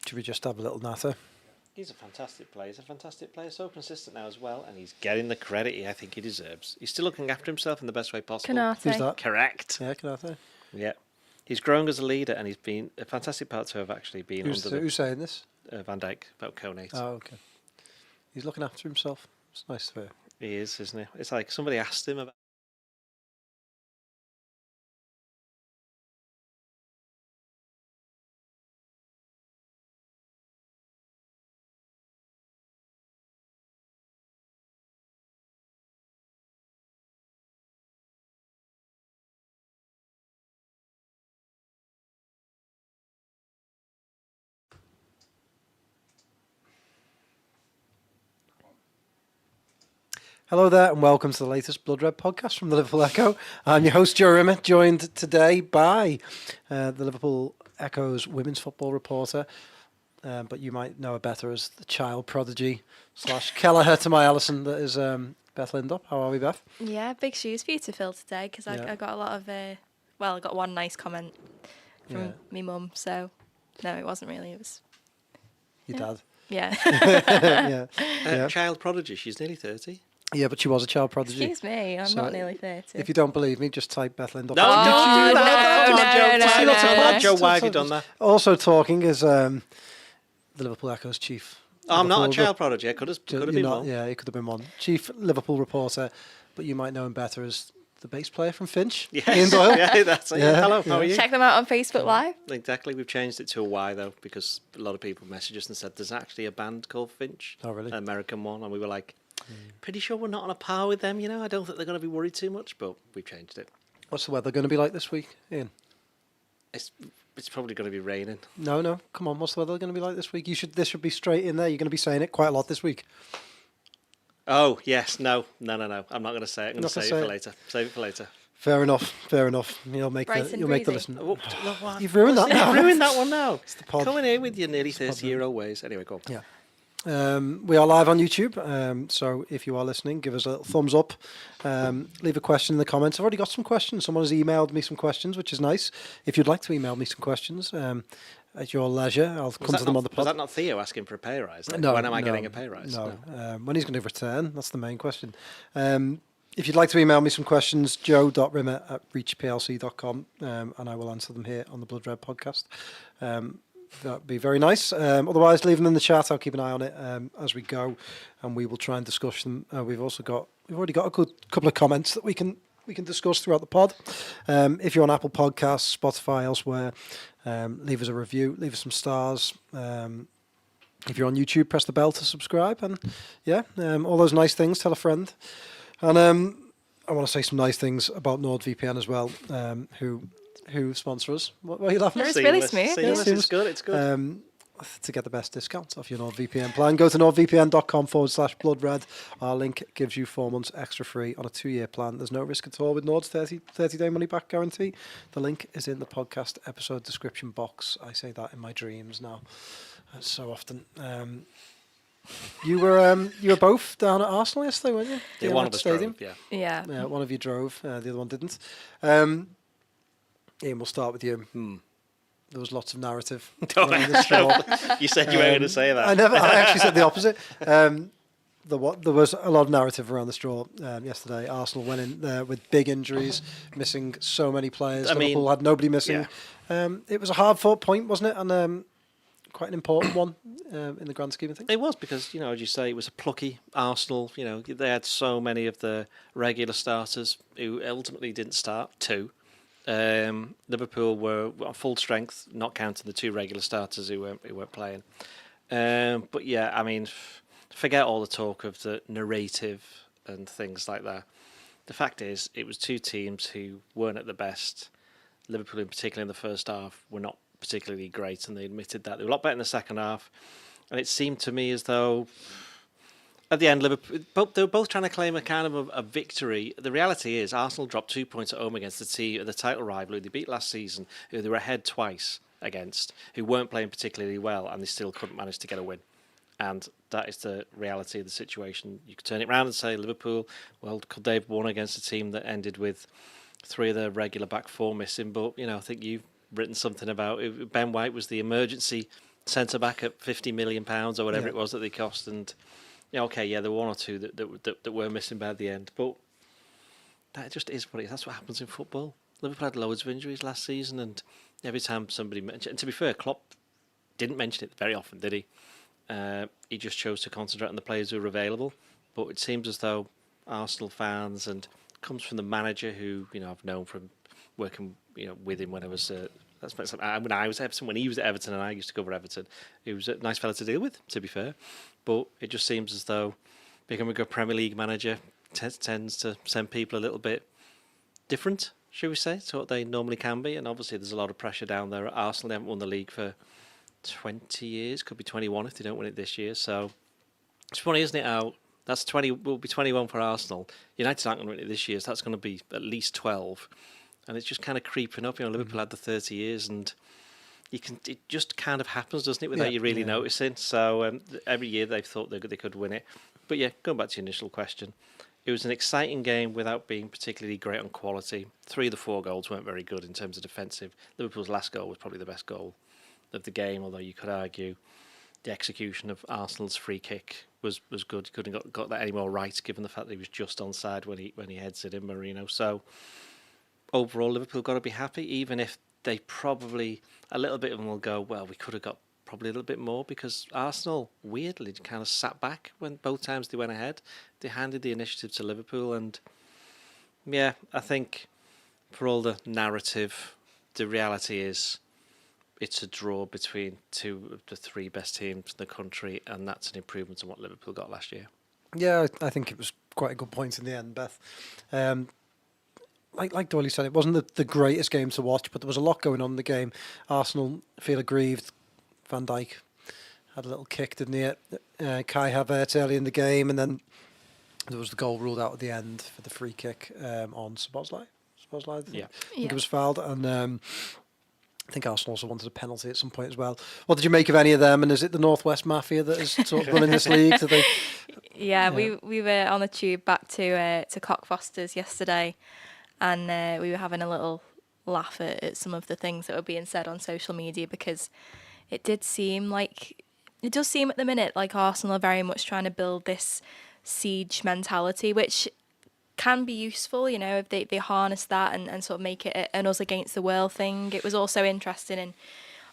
Should we just have a little natter? He's a fantastic player. He's a fantastic player. So consistent now as well, and he's getting the credit I think he deserves. He's still looking after himself in the best way possible. Konate. Who's that? Correct. Yeah, Konate. Yeah. He's growing as a leader, and he's been a fantastic part to have actually been Who's saying this? Van Dijk about Konate. Oh, okay. He's looking after himself. It's nice to hear. He is, isn't he? It's like somebody asked him about. Hello there, and welcome to the latest Blood Red podcast from the Liverpool Echo. I'm your host, Joe Rimmer, joined today by the Liverpool Echo's women's football reporter, but you might know her better as the child prodigy / Kelleher to my Ellison, that is Beth Lindop. How are we, Beth? Yeah, big shoes for you to fill today, because I got a lot of, I got one nice comment from me mum, so no, it wasn't really, it was... Your dad? Yeah. Child prodigy, she's nearly 30. Yeah, but she was a child prodigy. Excuse me, I'm not nearly 30. If you don't believe me, just type Beth Lindop. No, Joe, why have you done that? Also talking is the Liverpool Echo's chief. I'm not a child prodigy. I could have been one. Yeah, it could have been one. Chief Liverpool reporter, but you might know him better as the bass player from Finch. Yes. Ian Doyle. Yeah, that's it. Yeah. Hello, how are you? Check them out on Facebook Live. Exactly. We've changed it to a Y, though, because a lot of people messaged us and said there's actually a band called Finch. Oh, really? An American one. And we were like, pretty sure we're not on a par with them, you know. I don't think they're going to be worried too much, but we've changed it. What's the weather going to be like this week, Ian? It's probably going to be raining. No. Come on, what's the weather going to be like this week? This should be straight in there. You're going to be saying it quite a lot this week. Oh, yes. No. I'm not going to say it. I'm going to save it for later. Save it for later. Fair enough. You'll make the listen. Oh, You've ruined that now. You've ruined that one now. It's the pod. Coming in with your nearly 30-year-old ways. Anyway, go on. Yeah. We are live on YouTube, so if you are listening, give us a little thumbs up. Leave a question in the comments. I've already got some questions. Someone has emailed me some questions, which is nice. If you'd like to email me some questions at your leisure, I'll come to them on the pod. Was that not Theo asking for a pay rise? No. When am I getting a pay rise? No. When he's going to return? That's the main question. If you'd like to email me some questions, joe.rimmer@reachplc.com, and I will answer them here on the Blood Red podcast. That'd be very nice. Otherwise, leave them in the chat. I'll keep an eye on it as we go, and we will try and discuss them. We've already got a good couple of comments that we can discuss throughout the pod. If you're on Apple Podcasts, Spotify, elsewhere, leave us a review, leave us some stars. If you're on YouTube, press the bell to subscribe, and all those nice things. Tell a friend, and I want to say some nice things about NordVPN as well, who sponsor us. What are you laughing at? It's really smooth. It's good. It's good. To get the best discounts off your NordVPN plan, go to nordvpn.com/bloodred. Our link gives you 4 months extra free on a 2-year plan. There's no risk at all with Nord's 30-day money-back guarantee. The link is in the podcast episode description box. I say that in my dreams now, so often. You were both down at Arsenal yesterday, weren't you? Yeah, one of us drove, Yeah. One of you drove, the other one didn't. Ian, we'll start with you. There was lots of narrative. You said you were going to say that. I actually said the opposite. There was a lot of narrative around the straw yesterday. Arsenal went in there with big injuries, missing so many players. Liverpool had nobody missing. Yeah. It was a hard-fought point, wasn't it? And quite an important one in the grand scheme of things. It was because, as you say, it was a plucky Arsenal. They had so many of the regular starters who ultimately didn't start, two. Liverpool were on full strength, not counting the 2 regular starters who weren't playing. But yeah, I mean, forget all the talk of the narrative and things like that. The fact is, it was 2 teams who weren't at the best. Liverpool, in particular, in the first half, were not particularly great, and they admitted that. They were a lot better in the second half, and it seemed to me as though at the end, Liverpool, they were both trying to claim a kind of a victory. The reality is, Arsenal dropped 2 points at home against the title rival who they beat last season, who they were ahead twice against, who weren't playing particularly well, and they still couldn't manage to get a win. And that is the reality of the situation. You could turn it around and say, Liverpool, well, could they have won against a team that ended with 3 of their regular back 4 missing? But, I think you've written something about it. Ben White was the emergency centre back at £50 million or whatever it was that they cost, and okay, there were one or two that were missing by the end, but that just is what it is. That's what happens in football. Liverpool had loads of injuries last season, and every time somebody mentioned, and to be fair, Klopp didn't mention it very often, did he? He just chose to concentrate on the players who were available. But it seems as though Arsenal fans, and comes from the manager who I've known from working with him when I was when I was Everton, when he was at Everton, and I used to cover Everton. He was a nice fella to deal with, to be fair. But it just seems as though becoming a good Premier League manager tends to send people a little bit different, should we say, to what they normally can be. And obviously there's a lot of pressure down there at Arsenal. They haven't won the league for 20 years, could be 21 if they don't win it this year. So it's funny, isn't it, how that's 20, will be 21 for Arsenal. United aren't going to win it this year, so that's going to be at least 12. And it's just kind of creeping up. Liverpool had the 30 years, and it just kind of happens, doesn't it, without you really noticing. So every year they've thought they could win it. But yeah, going back to your initial question, it was an exciting game without being particularly great on quality. 3 of the 4 goals weren't very good in terms of defensive. Liverpool's last goal was probably the best goal of the game, although you could argue the execution of Arsenal's free kick was good. You couldn't got that any more right, given the fact that he was just onside when he heads it in, Marino. So overall, Liverpool got to be happy, even if they probably, a little bit of them will go, well, we could have got probably a little bit more, because Arsenal weirdly kind of sat back when both times they went ahead. They handed the initiative to Liverpool, and yeah, I think for all the narrative, the reality is it's a draw between 2 of the 3 best teams in the country, and that's an improvement on what Liverpool got last year. Yeah, I think it was quite a good point in the end, Beth. Like Doyle said, it wasn't the greatest game to watch, but there was a lot going on in the game. Arsenal feel aggrieved. Van Dijk had a little kick, didn't he? Kai Havertz early in the game, and then there was the goal ruled out at the end for the free kick on Szoboszlai. I think it was fouled, and I think Arsenal also wanted a penalty at some point as well. What did you make of any of them? And is it the Northwest Mafia that is sort of running this league? Yeah, we were on the tube back to Cockfosters yesterday, and we were having a little laugh at some of the things that were being said on social media, because it does seem at the minute like Arsenal are very much trying to build this siege mentality, which can be useful, if they harness that and sort of make it an us against the world thing. It was also interesting in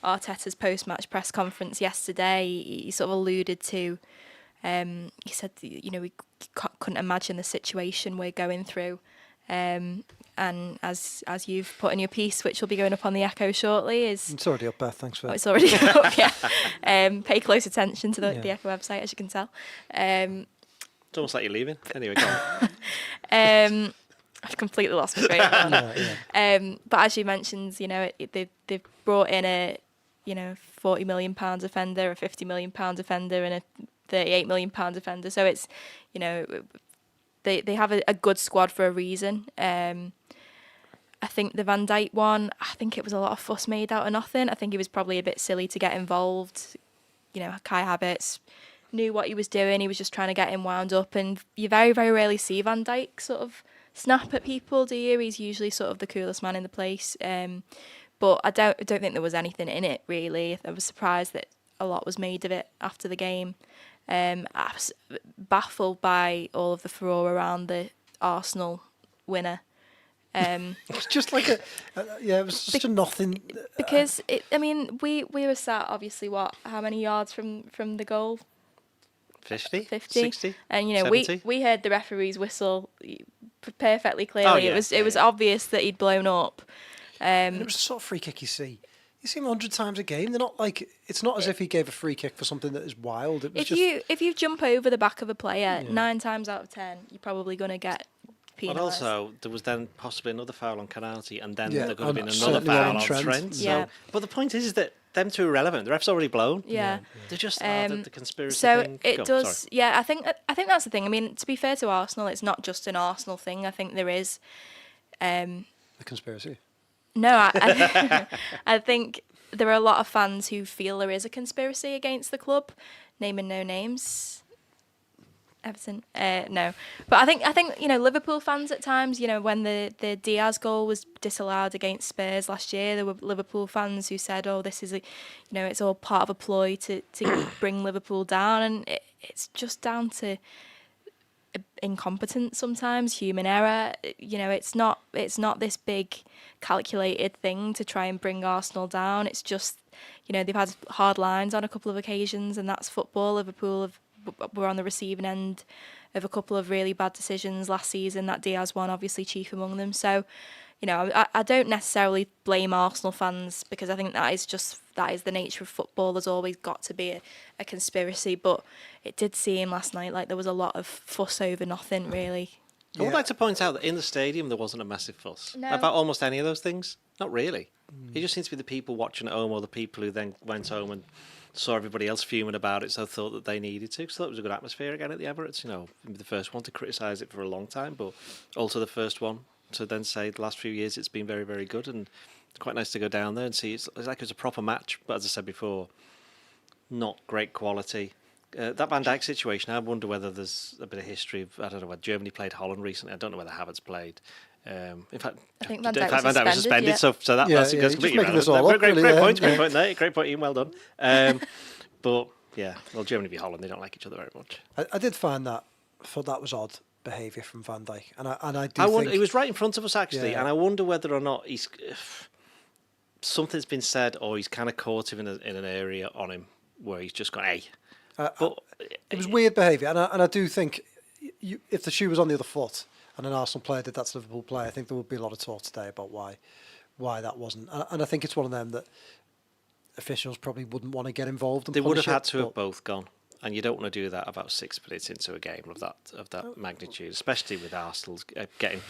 Arteta's post-match press conference yesterday. He sort of alluded to, he said, we couldn't imagine the situation we're going through. And as you've put in your piece, which will be going up on the Echo shortly, it's already up, Beth. Thanks for that. It's already up. Yeah. Pay close attention to the Echo website, as you can tell. It's almost like you're leaving. Anyway, go on. I've completely lost my train of thought. But as you mentioned, they've brought in a £40 million defender, a £50 million defender, and a £38 million defender. So it's they have a good squad for a reason. I think the Van Dijk one, I think it was a lot of fuss made out of nothing. I think he was probably a bit silly to get involved. Kai Havertz knew what he was doing. He was just trying to get him wound up. And you very, very rarely see Van Dijk sort of snap at people, do you? He's usually sort of the coolest man in the place. But I don't think there was anything in it, really. I was surprised that a lot was made of it after the game. I was baffled by all of the furore around the Arsenal winner. It was just like it was just a nothing. Because we were sat obviously how many yards from the goal? 50, 60, and 70. we heard the referee's whistle perfectly clearly. It was obvious that he'd blown up. And it was the sort of free kick you see him 100 times a game. They're not like, it's not as if he gave a free kick for something that is wild. It was if you jump over the back of a player 9 times out of 10, you're probably going to get penalised. But also, there was then possibly another foul on Konate, and then there could have been another foul on Trent. Yeah. But the point is that them two are irrelevant. The ref's already blown. Yeah. They're just the conspiracy so thing. It does. Sorry. Yeah, I think that's the thing. To be fair to Arsenal, it's not just an Arsenal thing. I think there is the conspiracy. No, I think there are a lot of fans who feel there is a conspiracy against the club, naming no names. Everton, no, but I think Liverpool fans at times, when the Diaz goal was disallowed against Spurs last year, there were Liverpool fans who said, "Oh, this is it's all part of a ploy to bring Liverpool down," and it's just down to incompetence sometimes, human error. It's not this big calculated thing to try and bring Arsenal down. It's just they've had hard lines on a couple of occasions, and that's football. Liverpool were on the receiving end of a couple of really bad decisions last season. That Diaz one, obviously chief among them. So, I don't necessarily blame Arsenal fans, because I think that is the nature of football. There's always got to be a conspiracy, but it did seem last night like there was a lot of fuss over nothing, really. I would like to point out that in the stadium there wasn't a massive fuss about almost any of those things. Not really. It just seems to be the people watching at home, or the people who then went home and saw everybody else fuming about it, so thought that they needed to. So it was a good atmosphere again at the Emirates. The first one to criticise it for a long time, but also the first one to then say the last few years it's been very, very good, and it's quite nice to go down there and see. It's like it was a proper match, but as I said before, not great quality. That Van Dijk situation, I wonder whether there's a bit of history of, I don't know, whether Germany played Holland recently. I don't know whether Havertz played. In fact, I think Van Dijk was suspended. Yeah. So that's completely making this all up, great really, point there. Great point, Ian. Well done. But yeah, well, Germany v Holland, they don't like each other very much. I did thought that was odd behaviour from Van Dijk, and I think he was right in front of us actually, and I wonder whether or not something's been said, or he's kind of caught him in an area on him where he's just gone, hey. But it was weird behaviour, and I do think if the shoe was on the other foot and an Arsenal player did that to Liverpool player, I think there would be a lot of talk today about why that wasn't. And I think it's one of them that officials probably wouldn't want to get involved and they would have punish had to have both gone, and you don't want to do that about 6 minutes into a game of that magnitude, especially with Arsenal getting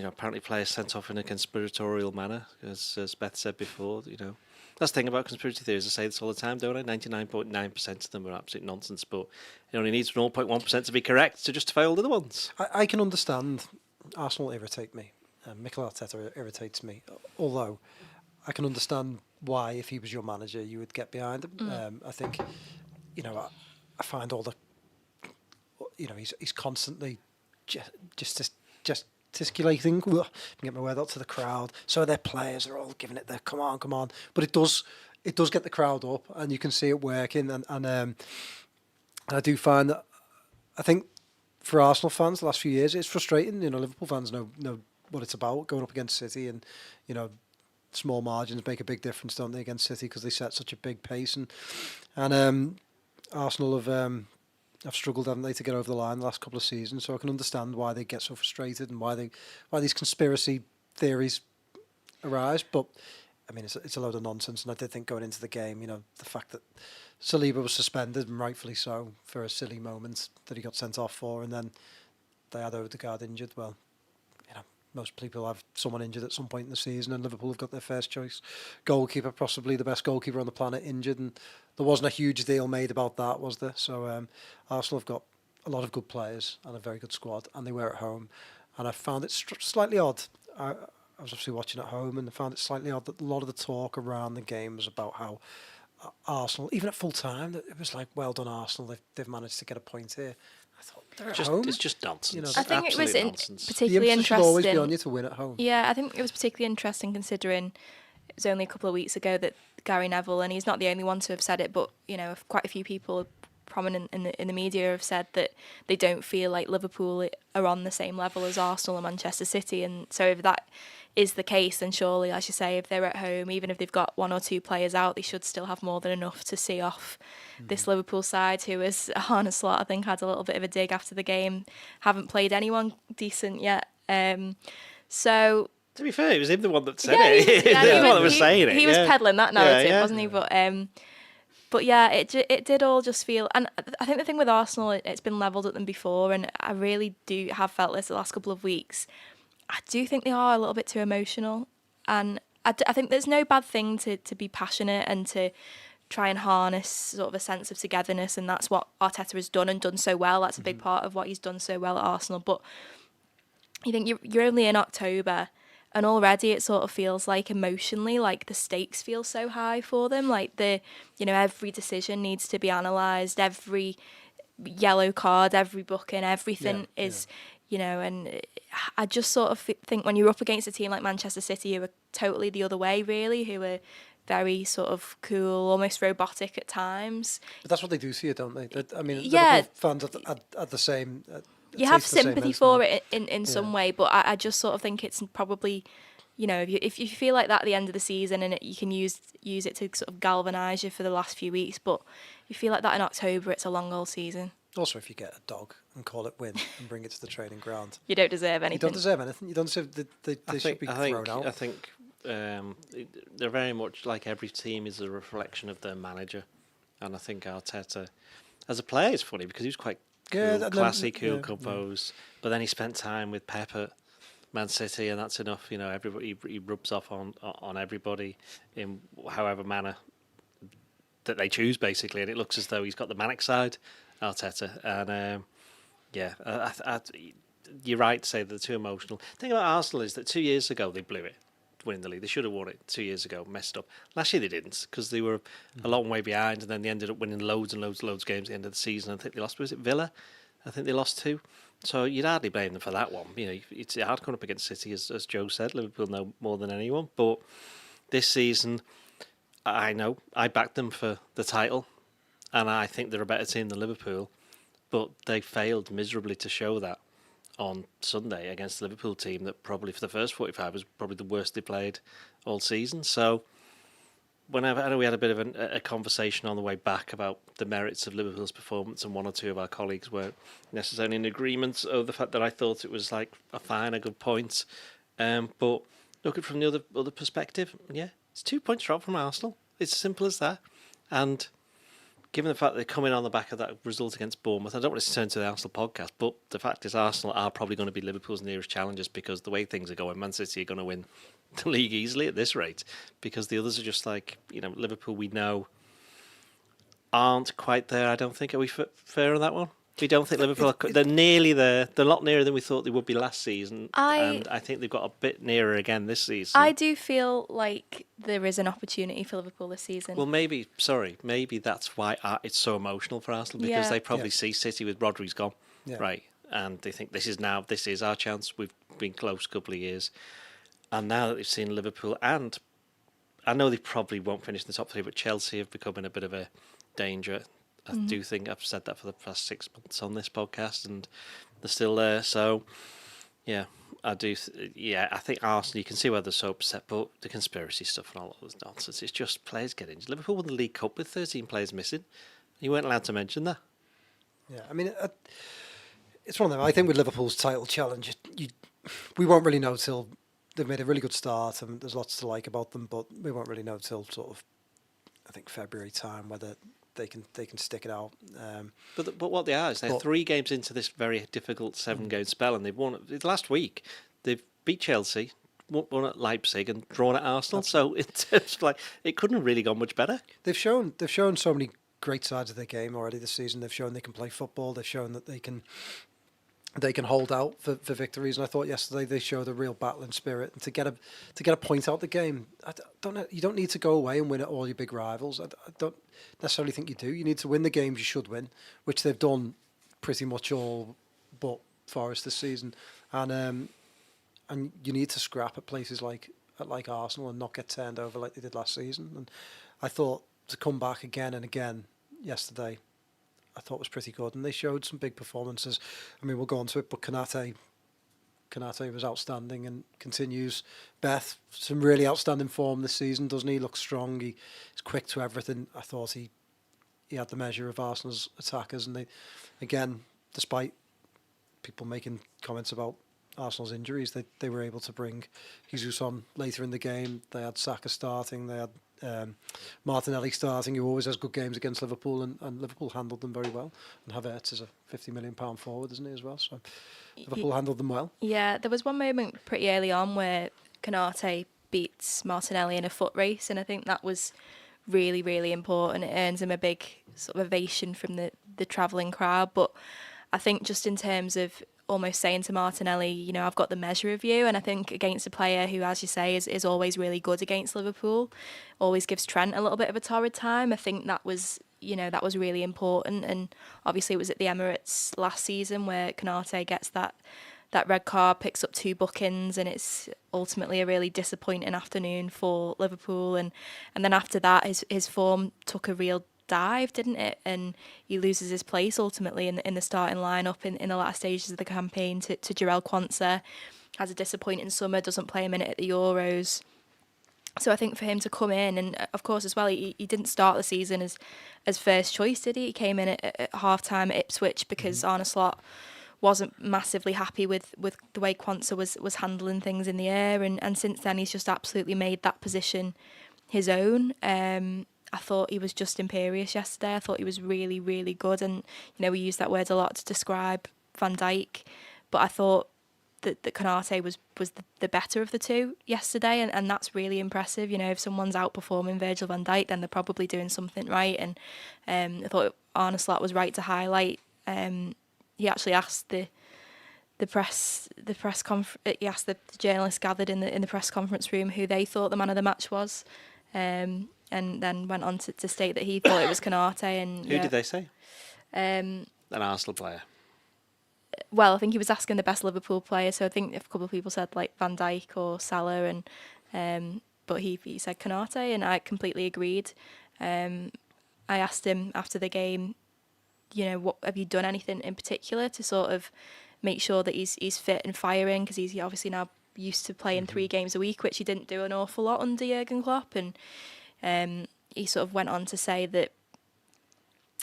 apparently players sent off in a conspiratorial manner, as Beth said before. That's the thing about conspiracy theories. I say this all the time, don't I? 99.9% of them are absolute nonsense, but it only needs 0.1% to be correct to justify all the other ones. I can understand Arsenal irritate me. Mikel Arteta irritates me, although I can understand why, if he was your manager, you would get behind him. I think, I find all the, he's constantly just gesticulating, get my word out to the crowd. So their players are all giving it their come on. But it does get the crowd up, and you can see it working. And I do find that, I think for Arsenal fans the last few years, it's frustrating. Liverpool fans know what it's about, going up against City, and small margins make a big difference, don't they, against City, because they set such a big pace. And Arsenal have struggled, haven't they, to get over the line the last couple of seasons. So I can understand why they get so frustrated and why these conspiracy theories arise. But I mean, it's a load of nonsense. And I did think going into the game, the fact that Saliba was suspended, and rightfully so, for a silly moment that he got sent off for, and then they had Odegaard injured. Well, most people have someone injured at some point in the season, and Liverpool have got their first choice goalkeeper, possibly the best goalkeeper on the planet, injured, and there wasn't a huge deal made about that, was there? So Arsenal have got a lot of good players and a very good squad, and they were at home, and I found it slightly odd. I was obviously watching at home, and I found it slightly odd that a lot of the talk around the game was about how Arsenal, even at full time, it was like, well done Arsenal, they've managed to get a point here. I thought, they're at home. It's just nonsense. I think it was particularly the interesting. should always be on you to win at home. Yeah, I think it was particularly interesting considering it was only a couple of weeks ago that Gary Neville, and he's not the only one to have said it, but quite a few people prominent in the media have said that they don't feel like Liverpool are on the same level as Arsenal and Manchester City. And so if that is the case, then surely, as you say, if they're at home, even if they've got one or two players out, they should still have more than enough to see off this Liverpool side, who, as Arne Slot, I think, had a little bit of a dig after the game, haven't played anyone decent yet. So to be fair, it was him the one that said it. He was the one that was saying it. He was peddling that narrative, wasn't he? But yeah, it did all just feel, and I think the thing with Arsenal, it's been levelled at them before, and I really do have felt this the last couple of weeks. I do think they are a little bit too emotional, and I think there's no bad thing to be passionate and to try and harness sort of a sense of togetherness, and that's what Arteta has done and done so well. That's a big part of what he's done so well at Arsenal. But you think you're only in October, and already it sort of feels like emotionally, like the stakes feel so high for them. Like every decision needs to be analysed, every yellow card, every booking, everything is, you know, and I just sort of think when you're up against a team like Manchester City, who are totally the other way, really, who are very sort of cool, almost robotic at times. But that's what they do see it, don't they? I mean, Yeah. Liverpool fans at the same. You have sympathy for it in some way, but I just sort of think it's probably, you know, if you feel like that at the end of the season and you can use it to sort of galvanise you for the last few weeks, but if you feel like that in October, it's a long old season. Also, if you get a dog and call it win and bring it to the training ground, you don't deserve anything. You don't deserve anything. You don't deserve. They should be thrown out. I think they're very much like every team is a reflection of their manager, and I think Arteta, as a player, is funny because he was quite cool, classy, composed. But then he spent time with Pep at Man City, and that's enough. You know, everybody he rubs off on everybody in however manner that they choose, basically, and it looks as though he's got the manic side, Arteta, and you're right to say that they're too emotional. The thing about Arsenal is that 2 years ago they blew it, winning the league. They should have won it 2 years ago, messed up. Last year they didn't because they were a long way behind, and then they ended up winning loads and loads of games at the end of the season. I think they lost, was it Villa? I think they lost 2. So you'd hardly blame them for that one. You know, it's hard coming up against City, as Joe said. Liverpool know more than anyone. But this season, I know, I backed them for the title, and I think they're a better team than Liverpool. But they failed miserably to show that on Sunday against the Liverpool team that probably for the first 45 was probably the worst they played all season. So I know we had a bit of a conversation on the way back about the merits of Liverpool's performance, and one or two of our colleagues weren't necessarily in agreement of the fact that I thought it was like a good point. But look at it from the other perspective, it's 2 points drop from Arsenal. It's as simple as that. And given the fact that they're coming on the back of that result against Bournemouth, I don't want to turn to the Arsenal podcast, but the fact is Arsenal are probably going to be Liverpool's nearest challengers because the way things are going, Man City are going to win the league easily at this rate because the others are just like, you know, Liverpool we know aren't quite there, I don't think. Are we fair on that one? We don't think Liverpool they're nearly there. They're a lot nearer than we thought they would be last season. And I think they've got a bit nearer again this season. I do feel like there is an opportunity for Liverpool this season. Well, maybe that's why it's so emotional for Arsenal, because they probably see City with Rodri's gone, right? And they think this is our chance. We've been close a couple of years. And now that they've seen Liverpool, and I know they probably won't finish in the top 3, but Chelsea have become in a bit of a danger. I do think I've said that for the past 6 months on this podcast, and they're still there. So, I do. I think Arsenal, you can see why they're so upset, but the conspiracy stuff and all that nonsense, it's just players getting injured. Liverpool won the League Cup with 13 players missing. You weren't allowed to mention that. Yeah, I mean, it's one of them. I think with Liverpool's title challenge, we won't really know till they've made a really good start, and there's lots to like about them, but we won't really know till sort of, I think, February time whether they can stick it out. But what they are is they're 3 games into this very difficult 7-game spell, and they've won last week. They've beat Chelsea, won at Leipzig, and drawn at Arsenal. So it's like it couldn't have really gone much better. They've shown so many great sides of their game already this season. They've shown they can play football. They've shown that they can hold out for victories, and I thought yesterday they showed a real battling spirit. And to get a point out the game, I don't know. You don't need to go away and win at all your big rivals. I don't necessarily think you do. You need to win the games you should win, which they've done pretty much all but Forest this season, and you need to scrap at places like Arsenal and not get turned over like they did last season. And I thought to come back again and again yesterday, I thought was pretty good, and they showed some big performances. I mean, we'll go on to it, but Konate was outstanding and continues. Beth, some really outstanding form this season, doesn't he? Looks strong. He's quick to everything. I thought he had the measure of Arsenal's attackers, and they, again, despite people making comments about Arsenal's injuries, they were able to bring Jesus on later in the game. They had Saka starting. They had Martinelli starting, who always has good games against Liverpool, and Liverpool handled them very well. And Havertz is a £50 million forward, isn't he, as well? So Liverpool handled them well. Yeah, there was one moment pretty early on where Konate beats Martinelli in a foot race, and I think that was really, really important. It earns him a big sort of ovation from the travelling crowd. But I think just in terms of almost saying to Martinelli, you know, I've got the measure of you. And I think against a player who, as you say, is always really good against Liverpool, always gives Trent a little bit of a torrid time. I think that was that was really important. And obviously it was at the Emirates last season where Konate gets that red card, picks up 2 bookings, and it's ultimately a really disappointing afternoon for Liverpool. And then after that, his form took a real dive, didn't it? And he loses his place ultimately in the starting lineup in the latter stages of the campaign to Jarell Quansah. Has a disappointing summer, doesn't play a minute at the Euros. So I think for him to come in, and of course as well, he didn't start the season as first choice, did he? He came in at half-time at Ipswich because Arne Slot wasn't massively happy with the way Quansah was handling things in the air, and since then he's just absolutely made that position his own. I thought he was just imperious yesterday. I thought he was really, really good, and we use that word a lot to describe Van Dijk, but I thought that Konate was the better of the two yesterday, and that's really impressive. If someone's outperforming Virgil van Dijk, then they're probably doing something right, and I thought Arne Slot was right to highlight. He actually asked the journalists gathered in the press conference room who they thought the man of the match was, and then went on to state that he thought it was Konate. And who did they say? An Arsenal player. Well, I think he was asking the best Liverpool player, so I think a couple of people said like Van Dijk or Salah, and but he said Konate, and I completely agreed. I asked him after the game, what have you done anything in particular to sort of make sure that he's fit and firing, because he's obviously now used to playing 3 games a week, which he didn't do an awful lot under Jurgen Klopp, and he sort of went on to say that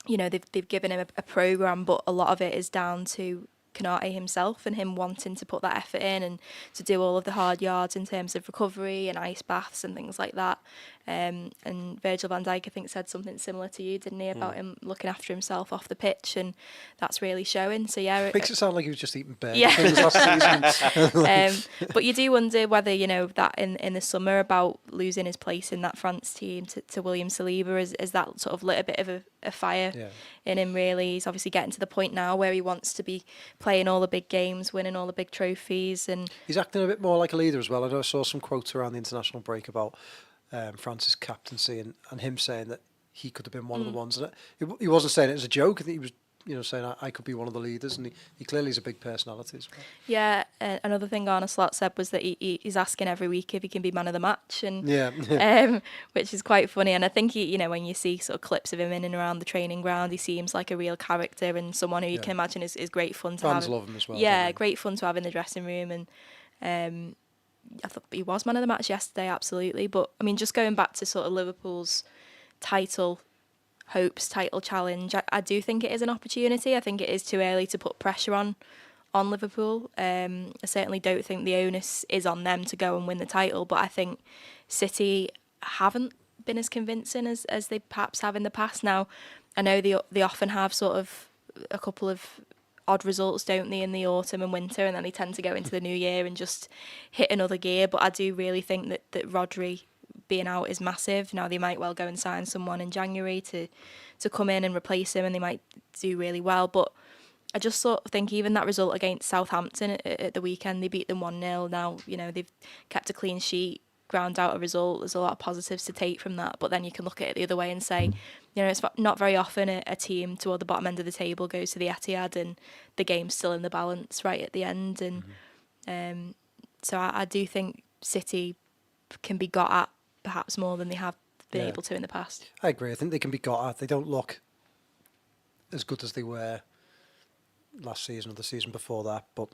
they've given him a programme, but a lot of it is down to Konate himself and him wanting to put that effort in and to do all of the hard yards in terms of recovery and ice baths and things like that. And Virgil van Dijk, I think, said something similar to you, didn't he, about him looking after himself off the pitch, and that's really showing. So yeah, makes it sound like he was just eating Burger Yeah. Kings last season. But you do wonder whether that in the summer about losing his place in that France team to William Saliba, is that sort of lit a bit of a fire in him. Really, he's obviously getting to the point now where he wants to be playing all the big games, winning all the big trophies, and He's acting a bit more like a leader as well. I know I saw some quotes around the international break about France's captaincy and him saying that he could have been one of the ones. And he wasn't saying it as a joke. I think he was saying I could be one of the leaders, and he clearly is a big personality as well. Yeah, another thing Arne Slot said was that he's asking every week if he can be man of the match, and which is quite funny. And I think when you see sort of clips of him in and around the training ground, he seems like a real character and someone who you can imagine is great fun to have. Fans love him as well. Yeah, great fun to have in the dressing room, and I thought he was man of the match yesterday, absolutely. But I mean, just going back to sort of Liverpool's title hopes, title challenge, I do think it is an opportunity. I think it is too early to put pressure on Liverpool. I certainly don't think the onus is on them to go and win the title, but I think City haven't been as convincing as they perhaps have in the past. Now, I know they often have sort of a couple of odd results, don't they, in the autumn and winter, and then they tend to go into the new year and just hit another gear. But I do really think that Rodri being out is massive. Now, they might well go and sign someone in January to come in and replace him, and they might do really well. But I just sort of think even that result against Southampton at the weekend, they beat them 1-0. Now, they've kept a clean sheet, ground out a result. There's a lot of positives to take from that. But then you can look at it the other way and say, it's not very often a team toward the bottom end of the table goes to the Etihad and the game's still in the balance right at the end. And so I do think City can be got at perhaps more than they have been able to in the past. I agree. I think they can be got at. They don't look as good as they were last season or the season before that, but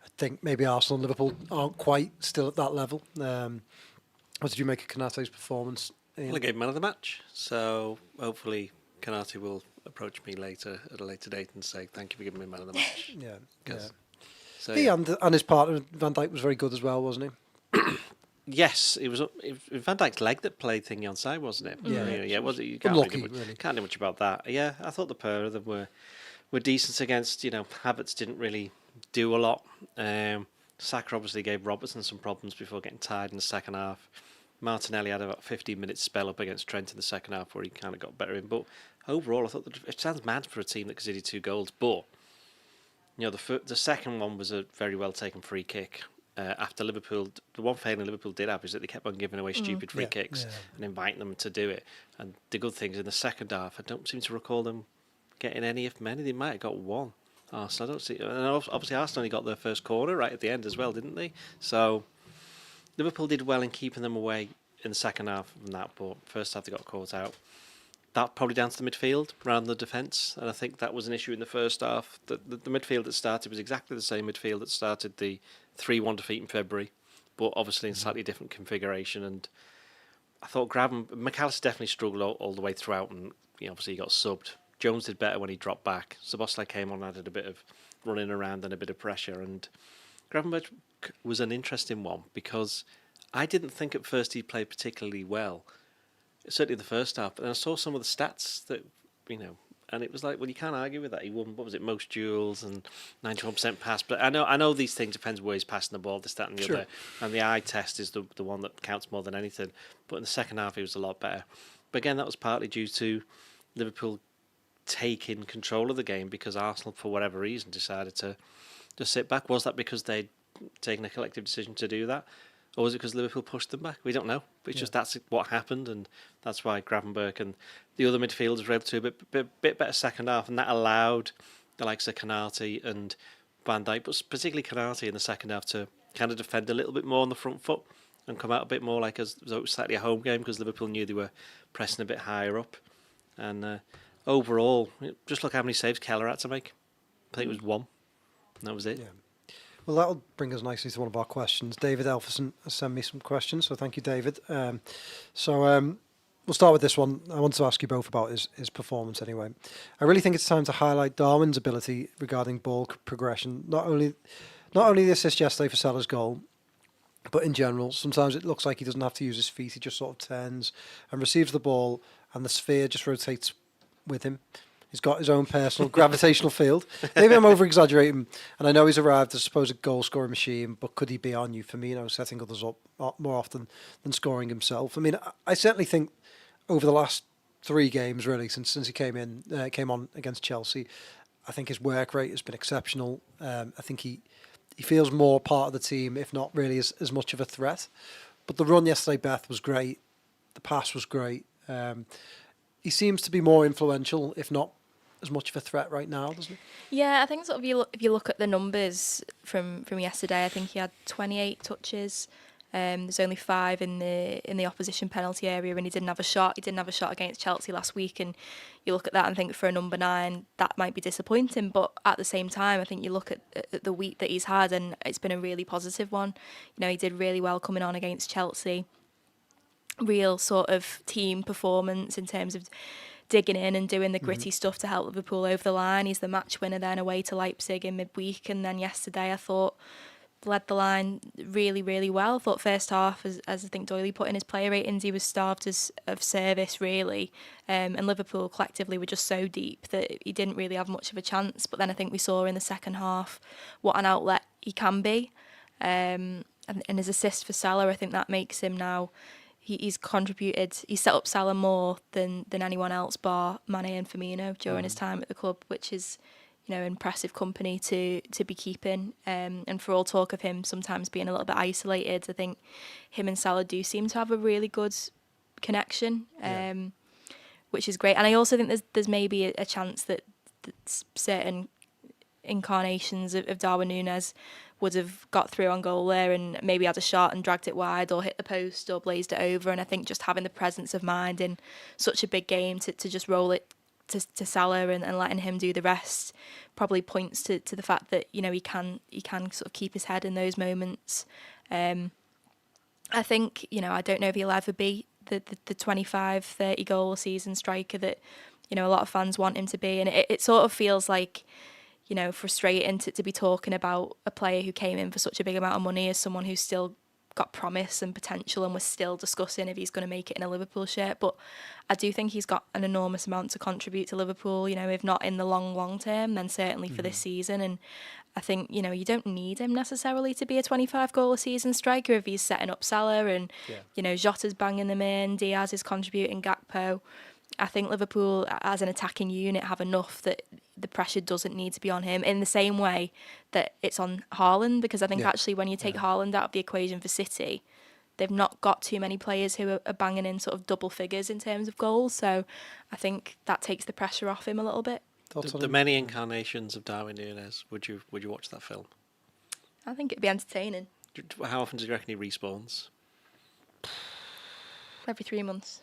I think maybe Arsenal and Liverpool aren't quite still at that level. What did you make of Konate's performance? Well, I gave man of the match, so hopefully Konate will approach me later at a later date and say thank you for giving me man of the match. So he and his partner Van Dijk was very good as well, wasn't he? Yes, it was Van Dijk's leg that played thingy onside, wasn't it? Yeah. Was it? You can't do much about that. Yeah, I thought the pair of them were decent against. Havertz didn't really do a lot. Saka obviously gave Robertson some problems before getting tired in the second half. Martinelli had about 15 minutes spell up against Trent in the second half where he kind of got better in. But overall, I thought that it sounds mad for a team that conceded 2 goals. But the second one was a very well taken free kick. after Liverpool. The one failing Liverpool did have is that they kept on giving away stupid free kicks and inviting them to do it. And the good thing is in the second half, I don't seem to recall them getting any, if many. They might have got one. Arsenal, I don't see. And obviously, Arsenal only got their first corner right at the end as well, didn't they? So Liverpool did well in keeping them away in the second half from that, but first half they got caught out. That probably down to the midfield rather than the defence, and I think that was an issue in the first half. The midfield that started was exactly the same midfield that started the 3-1 defeat in February, but obviously in slightly different configuration. And I thought McAllister definitely struggled all the way throughout, and obviously he got subbed. Jones did better when he dropped back. Szoboszlai came on, added a bit of running around and a bit of pressure, and Gravenberch was an interesting one because I didn't think at first he played particularly well. Certainly the first half, but then I saw some of the stats that, and it was like, well, you can't argue with that. He won, what was it, most duels and 91% pass. But I know these things depends where he's passing the ball, this, that, and the other. And the eye test is the one that counts more than anything. But in the second half, he was a lot better. But again, that was partly due to Liverpool taking control of the game because Arsenal, for whatever reason, decided to just sit back. Was that because they'd taken a collective decision to do that? Or was it because Liverpool pushed them back? We don't know. But it's just that's what happened, and that's why Gravenberch and the other midfielders were able to do a bit better second half, and that allowed the likes of Konate and Van Dijk, but particularly Konate in the second half, to kind of defend a little bit more on the front foot and come out a bit more like as though it was slightly a home game because Liverpool knew they were pressing a bit higher up. And overall, just look how many saves Keller had to make. I think it was one. And that was it. Yeah. Well, that'll bring us nicely to one of our questions. David Elferson has sent me some questions, so thank you, David. We'll start with this one. I want to ask you both about his performance anyway. I really think it's time to highlight Darwin's ability regarding ball progression. Not only the assist yesterday for Salah's goal, but in general, sometimes it looks like he doesn't have to use his feet. He just sort of turns and receives the ball, and the sphere just rotates with him. He's got his own personal gravitational field. Maybe I'm over-exaggerating, and I know he's arrived as a supposed goal-scoring machine, but could he be our new Firmino, setting others up more often than scoring himself? I mean, I certainly think over the last 3 games, really, since he came on against Chelsea, I think his work rate has been exceptional. I think he feels more part of the team, if not really as much of a threat. But the run yesterday, Beth, was great. The pass was great. He seems to be more influential, if not as much of a threat right now, doesn't he? Yeah, I think sort of if you look at the numbers from yesterday, I think he had 28 touches. There's only 5 in the opposition penalty area, and he didn't have a shot. He didn't have a shot against Chelsea last week, and you look at that and think for a number 9 that might be disappointing. But at the same time, I think you look at the week that he's had, and it's been a really positive one. He did really well coming on against Chelsea. Real sort of team performance in terms of digging in and doing the gritty stuff to help Liverpool over the line. He's the match winner then away to Leipzig in midweek, and then yesterday I thought led the line really, really well. I thought first half, as I think Doyle put in his player ratings, he was starved of service really, and Liverpool collectively were just so deep that he didn't really have much of a chance. But then I think we saw in the second half what an outlet he can be, and his assist for Salah, I think that makes him now. He's contributed. He set up Salah more than anyone else, bar Mane and Firmino during his time at the club, which is, impressive company to be keeping. And for all talk of him sometimes being a little bit isolated, I think him and Salah do seem to have a really good connection, which is great. And I also think there's maybe a chance that certain incarnations of Darwin Nunez would have got through on goal there and maybe had a shot and dragged it wide or hit the post or blazed it over. And I think just having the presence of mind in such a big game to just roll it to Salah and letting him do the rest probably points to the fact that he can sort of keep his head in those moments. I think I don't know if he'll ever be the 25-30 goal a season striker that a lot of fans want him to be, and it sort of feels like frustrating to be talking about a player who came in for such a big amount of money as someone who's still got promise and potential, and we're still discussing if he's going to make it in a Liverpool shirt. But I do think he's got an enormous amount to contribute to Liverpool, if not in the long term, then certainly for this season. And I think, you don't need him necessarily to be a 25 goal a season striker if he's setting up Salah and, Jota's banging them in, Diaz is contributing, Gakpo. I think Liverpool, as an attacking unit, have enough that the pressure doesn't need to be on him in the same way that it's on Haaland, because I think actually when you take Haaland out of the equation for City, they've not got too many players who are banging in sort of double figures in terms of goals. So I think that takes the pressure off him a little bit. The many incarnations of Darwin Nunez. Would you watch that film? I think it'd be entertaining. How often do you reckon he respawns? Every 3 months.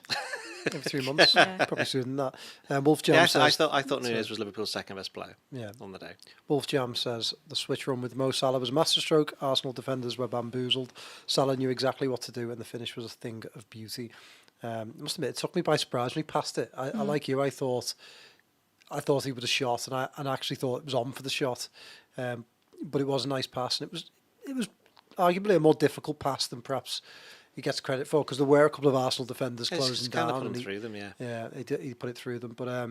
Every 3 months, Yeah. probably sooner than that. Wolf Jam says, I thought Nunez was Liverpool's second best player on the day. Wolf Jam says the switch run with Mo Salah was a masterstroke. Arsenal defenders were bamboozled. Salah knew exactly what to do, and the finish was a thing of beauty. I must admit, it took me by surprise when he passed it. I like you. I thought he would have shot, and I actually thought it was on for the shot. But it was a nice pass, and it was arguably a more difficult pass than perhaps he gets credit for, because there were a couple of Arsenal defenders closing down. Kind of put him through them, Yeah, he put it through them. But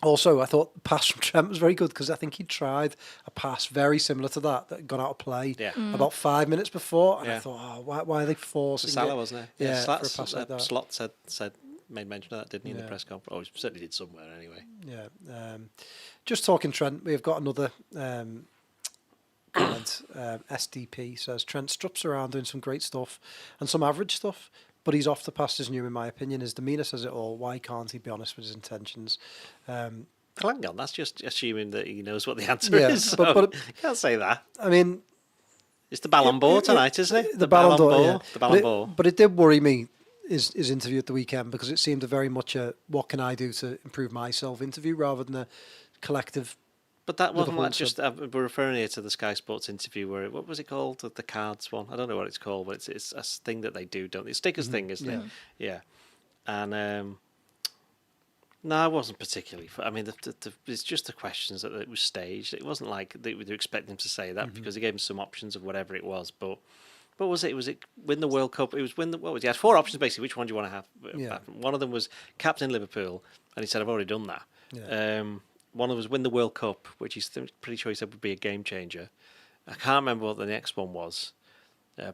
also, I thought the pass from Trent was very good, because I think he tried a pass very similar to that had gone out of play about 5 minutes before, and I thought, why are they forcing it? Salah, wasn't it? Yeah, for a pass like that. Slot made mention of that, didn't he, in the press conference? Oh, he certainly did somewhere anyway. Yeah. Just talking Trent, we've got another comment. SDP says Trent struts around doing some great stuff and some average stuff, but he's off the past is new in my opinion. His demeanour says it all. Why can't he be honest with his intentions? Hang on, that's just assuming that he knows what the answer is. So but you can't say that. I mean, it's the Ballon d'Or tonight, isn't it? The Ballon d'Or. Yeah. The Ballon d'Or. But it did worry me, his interview at the weekend, because it seemed a very much a what can I do to improve myself interview rather than a collective. But that wasn't like just. We're referring here to the Sky Sports interview where what was it called? The cards one. I don't know what it's called, but it's a thing that they do, don't they? Stickers thing, isn't it? Yeah. And no, it wasn't particularly. I mean, it's just the questions that it was staged. It wasn't like they were expecting him to say that because he gave him some options of whatever it was. But what was it? Was it win the World Cup? It was win the. What was it? He had 4 options basically. Which one do you want to have? Yeah. One of them was captain Liverpool, and he said, "I've already done that." Yeah. One of them was win the World Cup, which he's pretty sure he said would be a game changer. I can't remember what the next one was.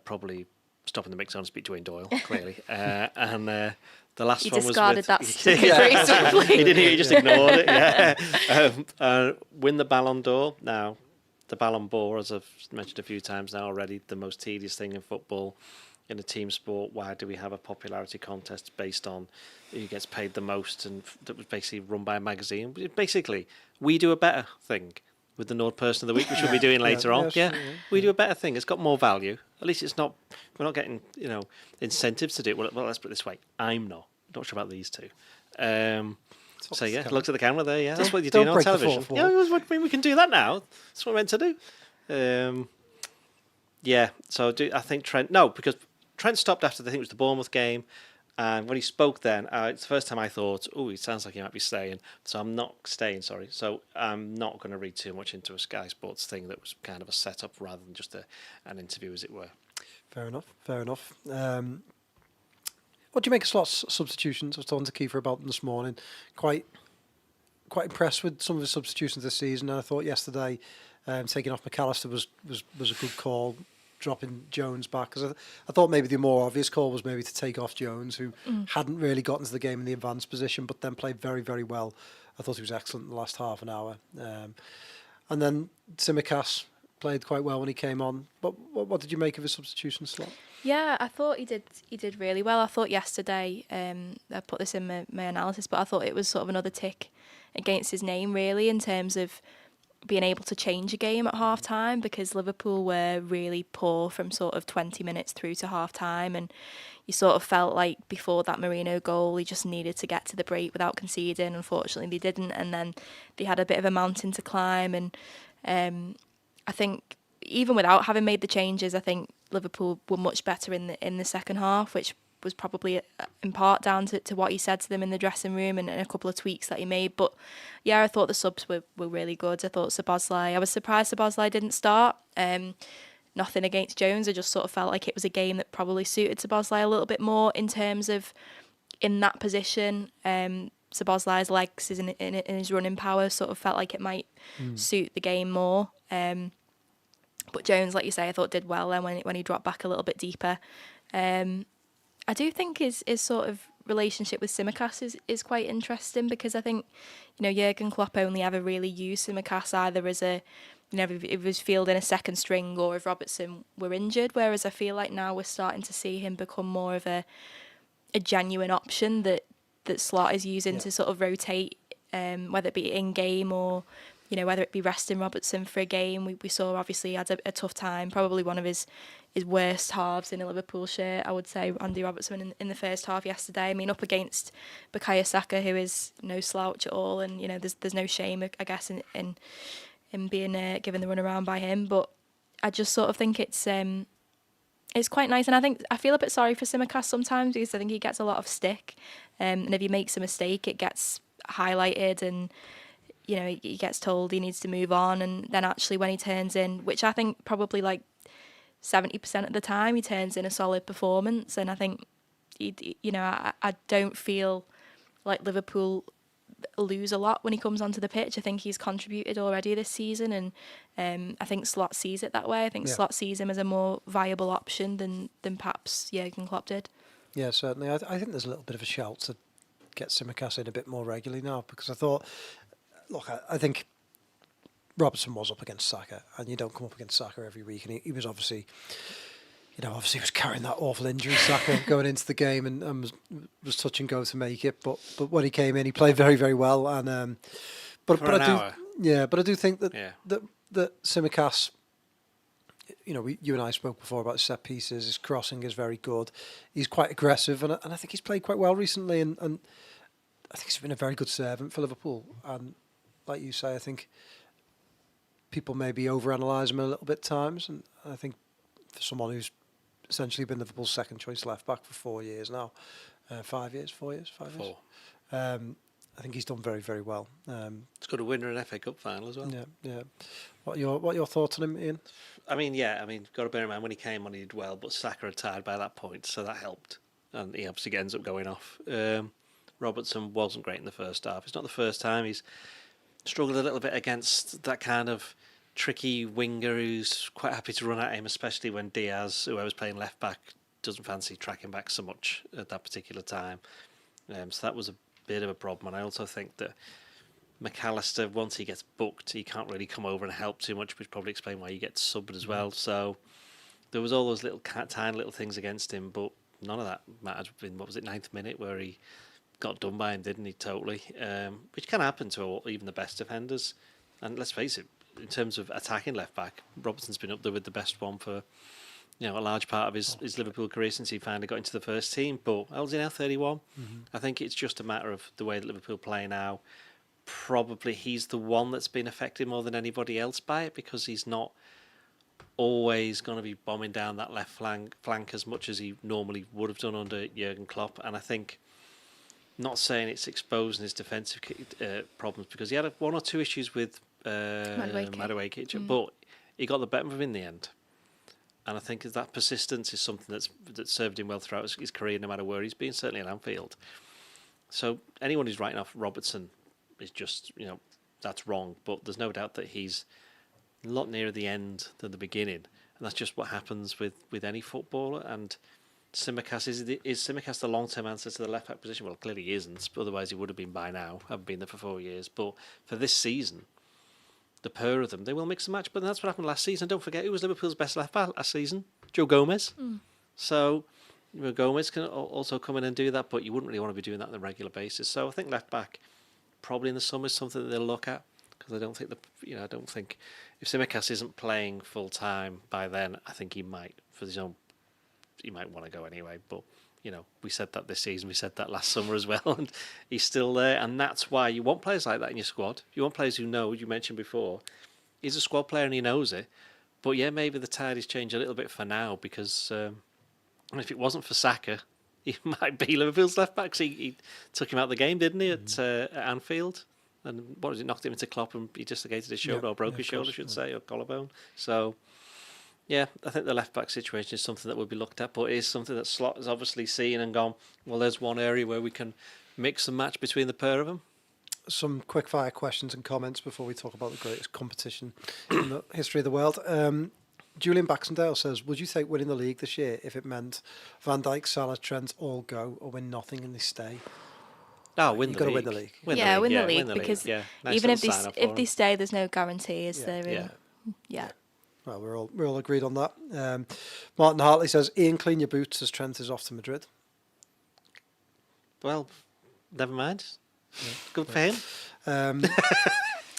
Probably stopping the mix on to speak Dwayne Doyle, clearly. And the last He one was discarded with, that very simply. he didn't hear, he just ignored it. Yeah. Win the Ballon d'Or. Now, the Ballon d'Or, as I've mentioned a few times now already, the most tedious thing in football. In a team sport, why do we have a popularity contest based on who gets paid the most, and that was basically run by a magazine? Basically, we do a better thing with the Nord Person of the Week, which we'll be doing later on. We do a better thing. It's got more value. At least it's not. We're not getting incentives to do it. Well, let's put it this way. I'm not sure about these two. So yeah, looked at the camera there. Yeah, that's what you're doing on television. Yeah, we can do that now. That's what we're meant to do. Yeah, so I think Trent. No, because Trent stopped after I think it was the Bournemouth game, and when he spoke then, it's the first time I thought, oh, he sounds like he might be staying. So I'm not staying, sorry. So I'm not going to read too much into a Sky Sports thing that was kind of a setup rather than just an interview, as it were. Fair enough. What do you make of Slot's substitutions? I was talking to Kiefer about them this morning. Quite impressed with some of his substitutions this season, and I thought yesterday taking off McAllister was a good call. Dropping Jones back, because I thought maybe the more obvious call was maybe to take off Jones, who hadn't really gotten to the game in the advanced position, but then played very, very well. I thought he was excellent in the last half an hour. And then Tsimikas played quite well when he came on. But what did you make of his substitution Slot? Yeah, I thought he did really well. I thought yesterday, I put this in my analysis, but I thought it was sort of another tick against his name, really, in terms of being able to change a game at half time, because Liverpool were really poor from sort of 20 minutes through to half time, and you sort of felt like before that Marino goal he just needed to get to the break without conceding. Unfortunately they didn't, and then they had a bit of a mountain to climb, and I think even without having made the changes, I think Liverpool were much better in the second half, which was probably in part down to what he said to them in the dressing room and a couple of tweaks that he made. But yeah, I thought the subs were really good. I thought I was surprised Szoboszlai didn't start. Nothing against Jones. I just sort of felt like it was a game that probably suited Szoboszlai a little bit more in terms of in that position. Szoboszlai's legs in his running power sort of felt like it might suit the game more. But Jones, like you say, I thought did well then when he dropped back a little bit deeper. I do think his sort of relationship with Tsimikas is quite interesting, because I think, Jurgen Klopp only ever really used Tsimikas either as a, if he was fielding a second string or if Robertson were injured, whereas I feel like now we're starting to see him become more of a genuine option that Slot is using to sort of rotate, whether it be in game or whether it be resting Robertson for a game. We saw obviously he had a tough time, probably one of his worst halves in a Liverpool shirt, I would say, Andy Robertson in the first half yesterday. I mean, up against Bukayo Saka, who is no slouch at all, and there's no shame, I guess, in being given the run around by him. But I just sort of think it's quite nice, and I feel a bit sorry for Tsimikas sometimes, because I think he gets a lot of stick, and if he makes a mistake, it gets highlighted, and he gets told he needs to move on, and then actually when he turns in, which I think probably like 70% of the time, he turns in a solid performance, and I think I don't feel like Liverpool lose a lot when he comes onto the pitch. I think he's contributed already this season, and I think Slot sees it that way. I think Slot sees him as a more viable option than perhaps Jurgen Klopp did. Yeah, certainly. I think there's a little bit of a shout to get Tsimikas in a bit more regularly now, because I thought, look, I think Robertson was up against Saka, and you don't come up against Saka every week, and he was obviously he was carrying that awful injury, Saka, going into the game, and was touch and go to make it. But when he came in, he played very, very well. And but I do think that that Tsimikas, you and I spoke before about his set pieces. His crossing is very good. He's quite aggressive, and I think he's played quite well recently. And I think he's been a very good servant for Liverpool. And like you say, I think people maybe overanalyse him a little bit at times, and I think for someone who's essentially been Liverpool's second choice left back for 4 years now, 5 years, 4 years, 5 years. 4. I think he's done very, very well. It's got a winner in FA Cup final as well. Yeah. What are your thoughts on him, Ian? Got to bear in mind when he came on, he did well, but Saka retired by that point, so that helped, and he obviously ends up going off. Robertson wasn't great in the first half. It's not the first time he's struggled a little bit against that kind of tricky winger who's quite happy to run at him, especially when Diaz, whoever's playing left back, doesn't fancy tracking back so much at that particular time. So that was a bit of a problem. And I also think that McAllister, once he gets booked, he can't really come over and help too much, which probably explains why he gets subbed as well. So there was all those little tiny little things against him, but none of that mattered in, 9th minute, where he got done by him, didn't he, totally? Which can happen to even the best defenders. And let's face it, in terms of attacking left back, Robertson's been up there with the best one for a large part of his Liverpool career since he finally got into the first team. But how old is he now? 31. I think it's just a matter of the way that Liverpool play now. Probably he's the one that's been affected more than anybody else by it, because he's not always going to be bombing down that left flank as much as he normally would have done under Jurgen Klopp. And I think, not saying it's exposing his defensive problems, because he had 1 or 2 issues with Madueke, but he got the better of him in the end. And I think that persistence is something that's served him well throughout his career, no matter where he's been, certainly at Anfield. So anyone who's writing off Robertson is just, that's wrong. But there's no doubt that he's a lot nearer the end than the beginning. And that's just what happens with any footballer. And Tsimikas, is Tsimikas the long-term answer to the left-back position? Well, clearly he isn't. Otherwise he would have been by now. Haven't been there for 4 years. But for this season, the pair of them, they will mix and match. But that's what happened last season. Don't forget, who was Liverpool's best left-back last season? Joe Gomez. So Gomez can also come in and do that, but you wouldn't really want to be doing that on a regular basis. So I think left-back probably in the summer is something that they'll look at, because I don't think if Tsimikas isn't playing full-time by then, I think he might, for his own, he might want to go anyway. But we said that this season, we said that last summer as well, and he's still there. And that's why you want players like that in your squad. You want players who know, you mentioned before, he's a squad player and he knows it. But yeah, maybe the tide has changed a little bit for now, because if it wasn't for Saka, he might be Liverpool's left back. He took him out of the game, didn't he, at Anfield? And what was it, knocked him into Klopp, and he dislocated his shoulder, or broke his shoulder, I should say, or collarbone. So yeah, I think the left-back situation is something that will be looked at, but it is something that Slot has obviously seen and gone, well, there's one area where we can mix and match between the pair of them. Some quick-fire questions and comments before we talk about the greatest competition in the history of the world. Julian Baxendale says, would you take winning the league this year if it meant Van Dijk, Salah, Trent all go, or win nothing and they stay? Oh, You've got to win the league. Win the league because Nice even if little if they stay, there's no guarantee, is there? Really? Yeah. Well, we're all agreed on that. Martin Hartley says, Ian, clean your boots as Trent is off to Madrid. Well, never mind. Good for him.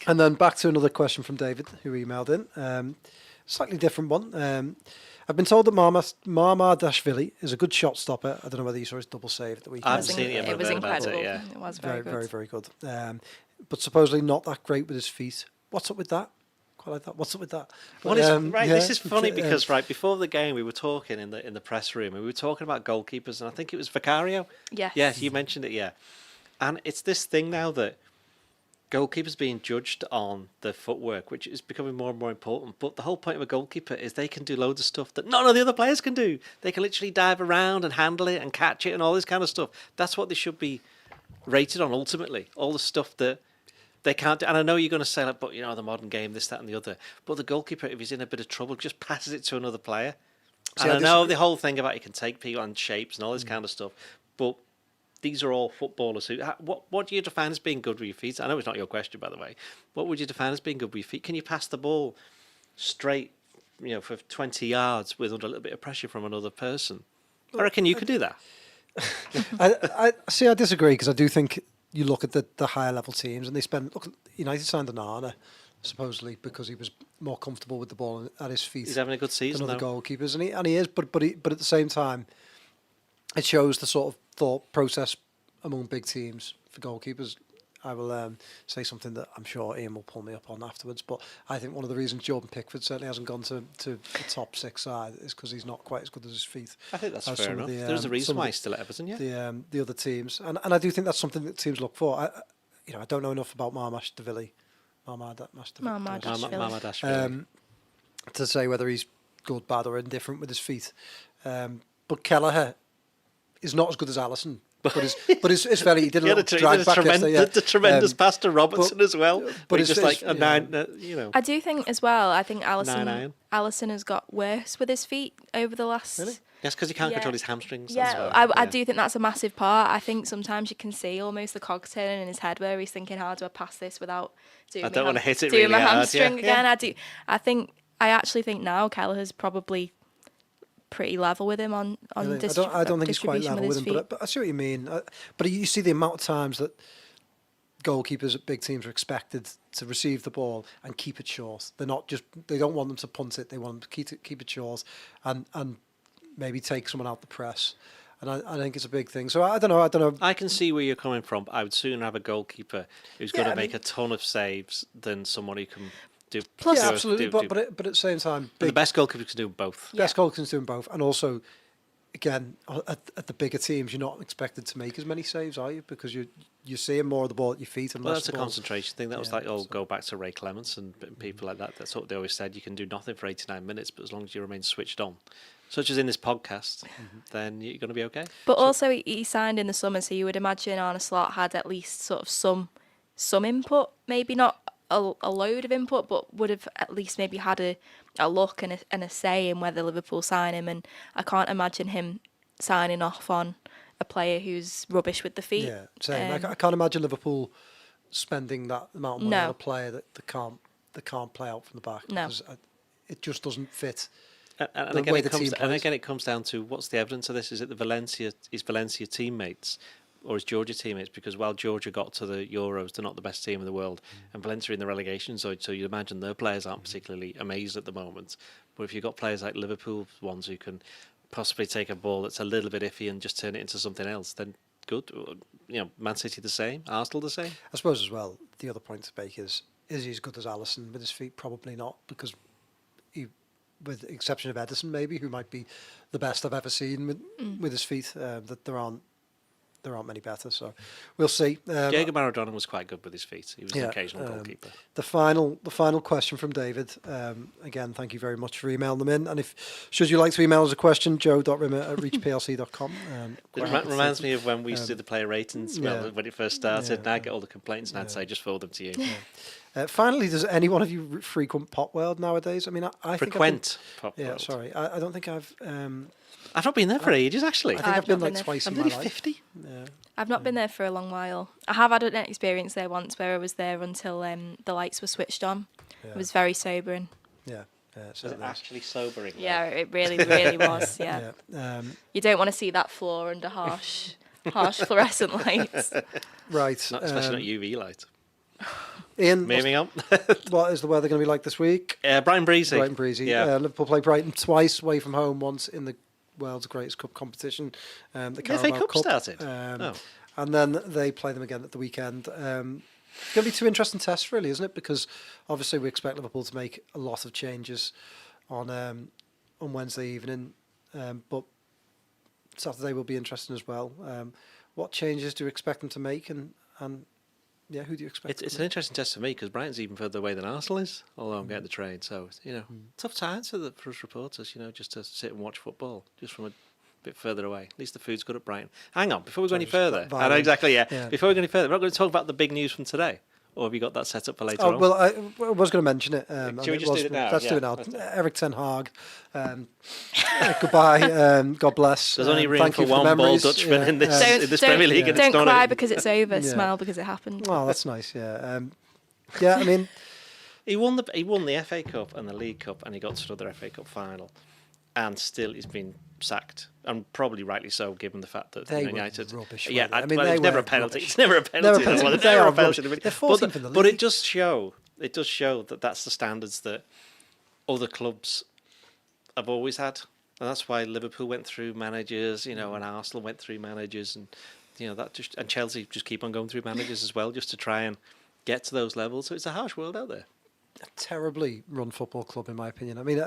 And then back to another question from David, who emailed in. Slightly different one. I've been told that Marmadashvili is a good shot stopper. I don't know whether you saw his double save at the weekend. I've seen it. It was incredible. It was very good. Very good. But supposedly not that great with his feet. What's up with that? Quite like that. What's up with that? This is funny because before the game we were talking in the press room and we were talking about goalkeepers and I think it was Vicario. Yes. Yeah, you mentioned it. Yeah, and it's this thing now that goalkeepers being judged on their footwork, which is becoming more and more important. But the whole point of a goalkeeper is they can do loads of stuff that none of the other players can do. They can literally dive around and handle it and catch it and all this kind of stuff. That's what they should be rated on ultimately. All the stuff that they can't do. And I know you're going to say, like, but, the modern game, this, that and the other. But the goalkeeper, if he's in a bit of trouble, just passes it to another player. And I know the whole thing about he can take people and shapes and all this kind of stuff. But these are all footballers who. What do you define as being good with your feet? I know it's not your question, by the way. What would you define as being good with your feet? Can you pass the ball straight, for 20 yards with under a little bit of pressure from another person? I reckon you could do that. I disagree because I do think you look at the higher level teams and they spend. Look, United signed an Arne supposedly because he was more comfortable with the ball at his feet. He's having a good season than other goalkeepers, and he is. But at the same time, it shows the sort of thought process among big teams for goalkeepers. I will say something that I'm sure Ian will pull me up on afterwards, but I think one of the reasons Jordan Pickford certainly hasn't gone to the top 6 side is because he's not quite as good as his feet. I think that's fair enough. There's a reason why he's still at Everton, yeah. The other teams, and I do think that's something that teams look for. I don't know enough about Marmadashvili to say whether he's good, bad, or indifferent with his feet. But Kelleher is not as good as Alisson. But it's very. He did a little drag back yesterday. The tremendous pass to Robertson as well. But it's just like a 9. I do think as well. I think Alisson has got worse with his feet over the last. Really? Yes, because he can't control his hamstrings. Yeah, as well. I do think that's a massive part. I think sometimes you can see almost the cogs turning in his head where he's thinking, "How do I pass this without doing I don't want to hit it doing really my hard, hamstring again?" I actually think now Kelleher's probably pretty level with him on really? I don't think he's quite level with him, but I see what you mean. But you see the amount of times that goalkeepers at big teams are expected to receive the ball and keep it short. They don't want them to punt it. They want them to keep it short and maybe take someone out the press. And I think it's a big thing. So I don't know. I can see where you're coming from. I would sooner have a goalkeeper who's going to make a ton of saves than someone who can. Absolutely, but at the same time, the best goalkeepers can do both. Best goalkeepers can do both, and also, again, at the bigger teams, you're not expected to make as many saves, are you? Because you're seeing more of the ball at your feet and less. That's a concentration thing. That was go back to Ray Clements and people like that. That's what they always said. You can do nothing for 89 minutes, but as long as you remain switched on, such as in this podcast, then you're going to be okay. But also, he signed in the summer, so you would imagine Arne Slot had at least sort of some input, maybe not a load of input, but would have at least maybe had a look and a say in whether Liverpool sign him. And I can't imagine him signing off on a player who's rubbish with the feet. Yeah, same. I can't imagine Liverpool spending that amount of money on a player that can't play out from the back. No, because it just doesn't fit. And again, it comes down to what's the evidence of this? Is it his Valencia teammates? Or his Georgia teammates, because while Georgia got to the Euros, they're not the best team in the world, and Valencia in the relegation zone, so you'd imagine their players aren't particularly amazed at the moment. But if you've got players like Liverpool, ones who can possibly take a ball that's a little bit iffy and just turn it into something else, then good. Man City the same, Arsenal the same. I suppose as well, the other point to make is he as good as Alisson with his feet? Probably not, because with the exception of Ederson, maybe, who might be the best I've ever seen with his feet, that there aren't many better, so we'll see. Diego Maradona was quite good with his feet. He was an occasional goalkeeper. The final question from David. Again, thank you very much for emailing them in. And should you like to email us a question, joe.rimmer@reachplc.com. It reminds me of when we used to do the player ratings when it first started, and I'd get all the complaints and I'd say just forward them to you. Finally, does any one of you frequent Pop World nowadays? I mean, I think Frequent Pop Yeah, World. sorry. I don't think I've... I've not been there for ages, actually. I think I've been like twice I'm in my nearly life. 50. Yeah. I've not been there for a long while. I have had an experience there once where I was there until the lights were switched on. Yeah. It was very sobering. Yeah. Was it actually sobering? Yeah, it really, really was. Yeah. You don't want to see that floor under harsh fluorescent lights. Right. Not, especially not UV light. Ian, Moving on. what is the weather going to be like this week? Brighton breezy. Brighton breezy. Yeah. Liverpool play Brighton twice away from home, once in the world's greatest cup competition, the FA Carabao Cup Cup. started. And then they play them again at the weekend. It's going to be two interesting tests, really, isn't it? Because obviously we expect Liverpool to make a lot of changes on Wednesday evening, but Saturday will be interesting as well. What changes do you expect them to make, and yeah, who do you expect? It's an interesting test for me because Brighton's even further away than Arsenal is, although I'm getting the train. So, tough times for us reporters, just to sit and watch football just from a bit further away. At least the food's good at Brighton. Hang on, before we go any further. I know exactly, yeah. Before we go any further, we're not going to talk about the big news from today. Or have you got that set up for later on? Well, I was going to mention it. Should we just do it now? Let's do it now. Eric Ten Hag. Goodbye. God bless. There's only room for one ball Dutchman in this Premier League. Don't cry because it's over. Smile because it happened. Oh, that's nice. Yeah. Yeah. I mean, he won the FA Cup and the League Cup, and he got to another FA Cup final, and still he's been sacked, and probably rightly so, given the fact that United. Rubbish, yeah, I mean, it's never a penalty. It's never a penalty. But it does show. It does show that that's the standards that other clubs have always had, and that's why Liverpool went through managers, and Arsenal went through managers, and and Chelsea just keep on going through managers as well, just to try and get to those levels. So it's a harsh world out there. A terribly run football club, in my opinion. I mean,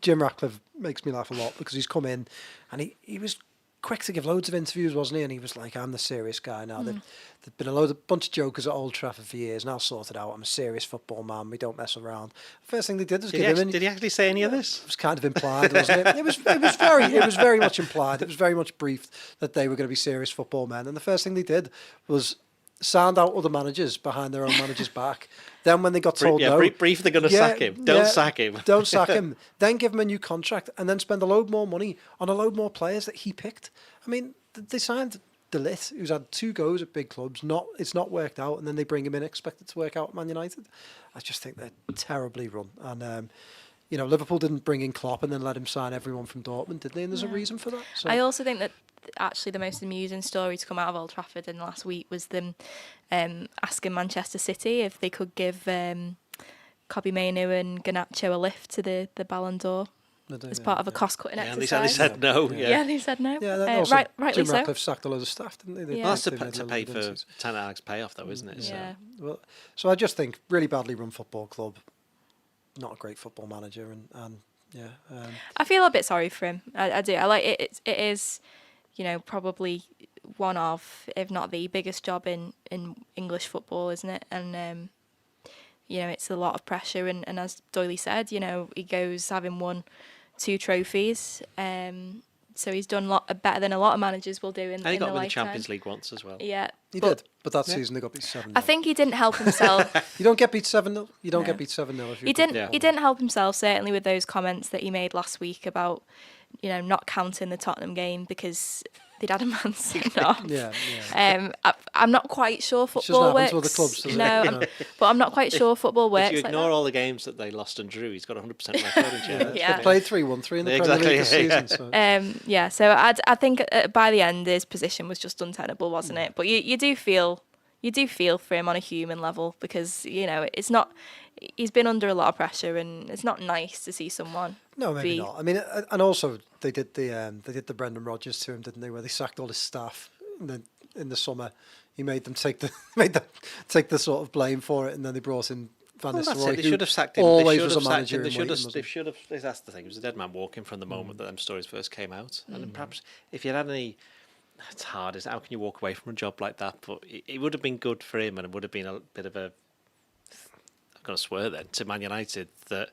Jim Ratcliffe makes me laugh a lot because he's come in and he was quick to give loads of interviews, wasn't he? And he was like, I'm the serious guy now. There've been a bunch of jokers at Old Trafford for years, and I'll sort it out. I'm a serious football man. We don't mess around. First thing they did was give him... Did he actually say any of this? It was kind of implied, wasn't it? It was very much implied. It was very much briefed that they were going to be serious football men. And the first thing they did was sound out other managers behind their own manager's back. Then when they got told brief, they're going to sack him. Don't sack him. Don't sack him. Then give him a new contract and then spend a load more money on a load more players that he picked. I mean, they signed De Ligt, who's had 2 goes at big clubs. It's not worked out, and then they bring him in expected to work out at Man United. I just think they're terribly run. And Liverpool didn't bring in Klopp and then let him sign everyone from Dortmund, did they? And there's a reason for that. So. I also think that actually the most amusing story to come out of Old Trafford in the last week was them asking Manchester City if they could give Kobbie Mainoo and Garnacho a lift to the Ballon d'Or as part of a cost-cutting exercise. And they said no. Yeah, they said no. Yeah, rightly Jim so. Ratcliffe sacked a load of staff, didn't they? Well, that's to pay for Ten Hag's payoff, though, isn't it? Yeah. Well, so I just think really badly run football club, not a great football manager, and I feel a bit sorry for him. I do. I like it. It is, probably one of, if not the biggest job in English football, isn't it? And it's a lot of pressure. And as Doyle said, he goes having won 2 trophies. So he's done better than a lot of managers will do in the lifetime. And he got with the Champions League once as well. Yeah. He did, but that season they got beat 7-0. I think he didn't help himself. You don't get beat 7-0. You don't get beat 7-0 if you. He didn't help himself, certainly with those comments that he made last week about, not counting the Tottenham game because they'd had a man sent off. I'm not quite sure football works. With the clubs, but I'm not quite sure football works. If you ignore like all the games that they lost and drew, he's got 100% record in They played 3-1-3 in the Premier League this season. So I think by the end his position was just untenable, wasn't it? But you do feel for him on a human level because it's not. He's been under a lot of pressure, and it's not nice to see someone. No, maybe not. I mean, and also they did the Brendan Rodgers to him, didn't they? Where they sacked all his staff in the summer. He made them take the sort of blame for it, and then they brought in Van Nistelrooy. They should have sacked him. Always was a manager. They should have. That's the thing. He was a dead man walking from the moment that them stories first came out, and perhaps if you had any. It's hard. How can you walk away from a job like that? But it would have been good for him, and it would have been a bit of a. I'm going to swear then to Man United that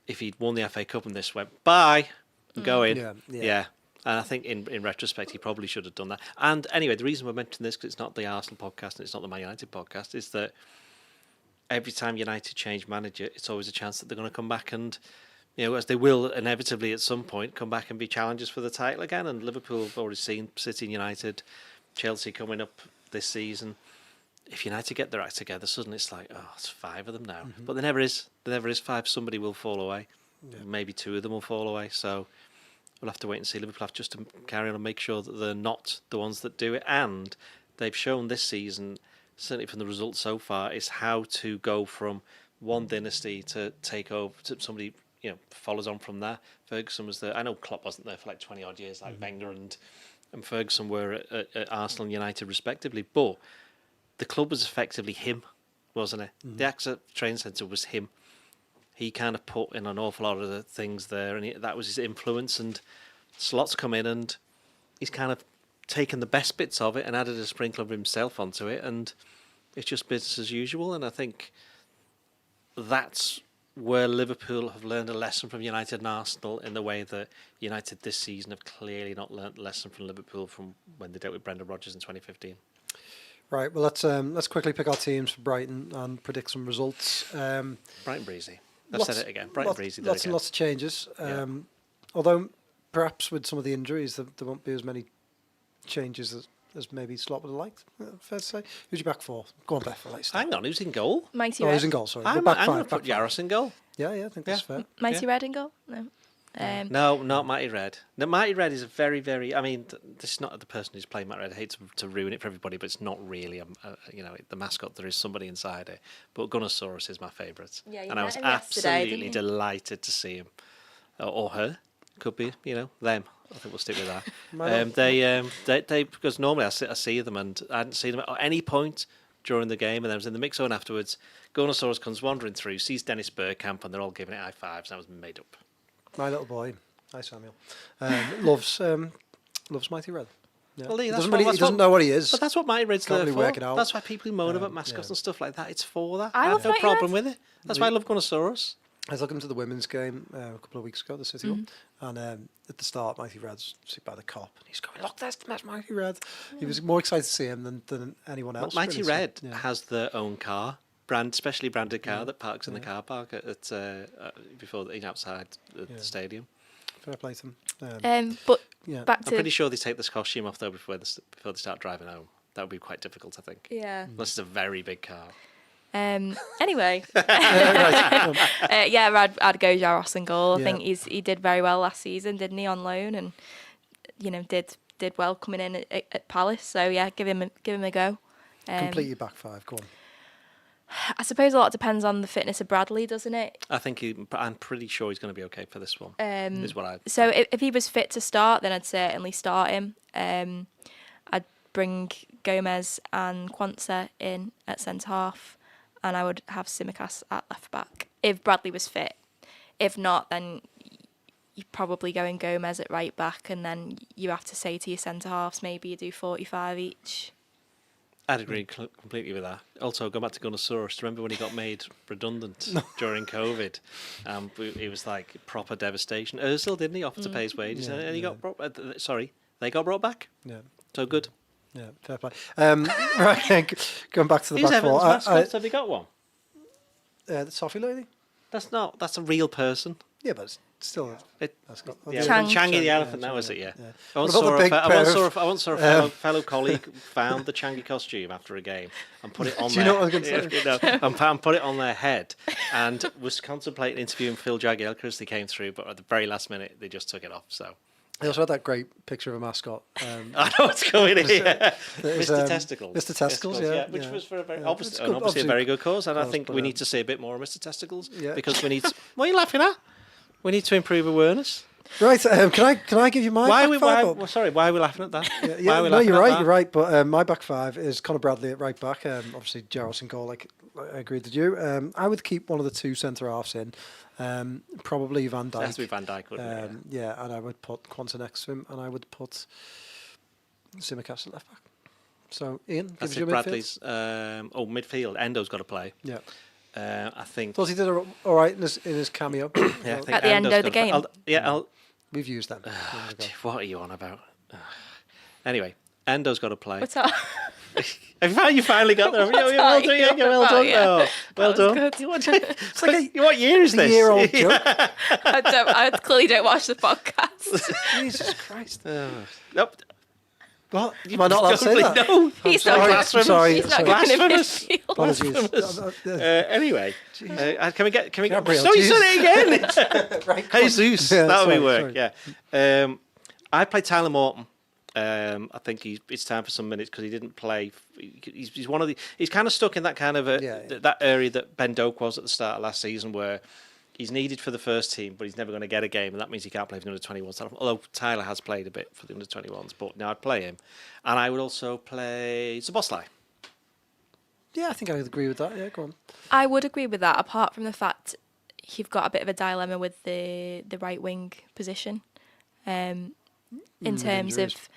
if he'd won the FA Cup and this went bye, I'm going. Yeah. And I think in retrospect he probably should have done that. And anyway, the reason we're mentioning this because it's not the Arsenal podcast and it's not the Man United podcast is that every time United change manager, it's always a chance that they're going to come back and, as they will inevitably at some point, come back and be challengers for the title again. And Liverpool have already seen City and United, Chelsea coming up this season. If United get their act together, suddenly it's like, it's 5 of them now. But there never is. There never is 5. Somebody will fall away. Yeah. Maybe 2 of them will fall away. So we'll have to wait and see. Liverpool have just to carry on and make sure that they're not the ones that do it. And they've shown this season, certainly from the results so far, is how to go from one dynasty to take over to somebody, follows on from there. Ferguson was there. I know Klopp wasn't there for like 20 odd years, like Wenger and Ferguson were at Arsenal and United respectively. But the club was effectively him, wasn't it? The AXA training centre was him. He kind of put in an awful lot of the things there, and that was his influence. And Slot's come in, and he's kind of taken the best bits of it and added a sprinkle of himself onto it, and it's just business as usual. And I think that's where Liverpool have learned a lesson from United and Arsenal in the way that United this season have clearly not learnt a lesson from Liverpool from when they dealt with Brendan Rodgers in 2015. Right, well, let's quickly pick our teams for Brighton and predict some results. Brighton breezy. I've said it again. Brighton breezy. Lots and lots of changes. Although perhaps with some of the injuries, there won't be as many changes as maybe Slot would have liked. Fair to say. Who's your back 4? Go on, Beth. Hang on, who's in goal? Mighty Red. Who's in goal? Sorry, I'm back going to 5. put Yaros in goal. Yeah, I think that's fair. Mighty Red in goal. No. No, not Mighty Red. No, Mighty Red is a very, very. I mean, this is not the person who's playing Mighty Red. I hate to ruin it for everybody, but it's not really the mascot. There is somebody inside it. But Gunnosaurus is my favourite, and I was absolutely delighted to see him or her. Could be, them. I think we'll stick with that. They because normally I see them, and I hadn't seen them at any point during the game, and I was in the mix zone afterwards. Gunnosaurus comes wandering through, sees Dennis Bergkamp, and they're all giving it high fives. And I was made up. My little boy, hi Samuel, loves Mighty Red. Yeah. Well, he doesn't know what he is. But that's what Mighty Red's there for. Work it out. That's why people who moan about mascots and stuff like that, it's for that. I have no problem with it. That's why I love Gunnosaurus. I was looking to the women's game a couple of weeks ago, the City one, and at the start, Mighty Red's sit by the cop, and he's going, "Look, that's Mighty Red." He was more excited to see him than anyone else. Well, Mighty Red has their own car. Specially branded car that parks in the car park before outside the stadium. Fair play to them. But I'm pretty sure they take this costume off though before they start driving home. That would be quite difficult, I think. Yeah. Unless it's a very big car. Anyway, I'd go Jaros in goal. I think he did very well last season, didn't he, on loan, and did well coming in at Palace. So yeah, give him a go. Complete your back 5. Go on. I suppose a lot depends on the fitness of Bradley, doesn't it? I think I'm pretty sure he's going to be okay for this one. So if he was fit to start, then I'd certainly start him. I'd bring Gomez and Quansah in at centre half, and I would have Tsimikas at left back if Bradley was fit. If not, then you're probably going Gomez at right back, and then you have to say to your centre halves, maybe you do 45 each. I'd agree completely with that. Also, go back to Gunnosaurus. Remember when he got made redundant during COVID? It was like proper devastation. Ozil, didn't he, offer to pay his wages? And he got brought. They got brought back. Yeah. So good. Yeah, fair play. Right, going back to the back 4. Have you got one? The Sophie lady. That's a real person. Yeah, but it's still. Changi the elephant now, is it? Yeah. I once saw a fellow colleague found the Changi costume after a game and put it on Do you know what I was going to say? and put it on their head and was contemplating interviewing Phil Jagielka as they came through, but at the very last minute they just took it off. So. They also had that great picture of a mascot. I know what's going in here. Mr. Testicles. Mr. Testicles, yeah. Which was for a very obviously a very good cause, and I think we need to say a bit more of Mr. Testicles because we need. What are you laughing at? We need to improve awareness. Right, can I give you my back 5? Why are we laughing at that? You're right. But my back 5 is Conor Bradley at right back. Obviously, Jaros in goal, like I agreed with you. I would keep one of the 2 centre halves in. Probably Van Dijk. It has to be Van Dijk, wouldn't it? Yeah, and I would put Quansah next to him, and I would put Tsimikas at left back. So, Ian, give us your Bradley's, midfield. Endo's got to play. Yeah. I think. Thought he did all right in his cameo. Yeah, I think at the end of the game. We've used them. What are you on about? Anyway, Endo's got to play. What's that? You finally got there. Well done. Yeah, well done. Yeah. Oh, well That was done. good. It's like what year is It's a this? year-old joke. I clearly don't watch the podcast. Jesus Christ. Nope. What? Am I not allowed to say that? No. He's sorry, not blasphemous. sorry, He's not sorry. going to Blasphemous. midfield. Apologies. Anyway, can we get? Gabriel, So you Jesus. said it again. Right, come on. Jesus, Yeah, that would sorry, work. sorry. Yeah. I played Tyler Morton. I think it's time for some minutes because he didn't play. He's one of the. He's kind of stuck in that kind of that area that Ben Doak was at the start of last season, where he's needed for the first team, but he's never going to get a game, and that means he can't play for the under-21s. Although Tyler has played a bit for the under-21s, but now I'd play him, and I would also play Szoboszlai. Yeah, I think I would agree with that. Yeah, go on. I would agree with that, apart from the fact you've got a bit of a dilemma with the right wing position. In terms injuries. of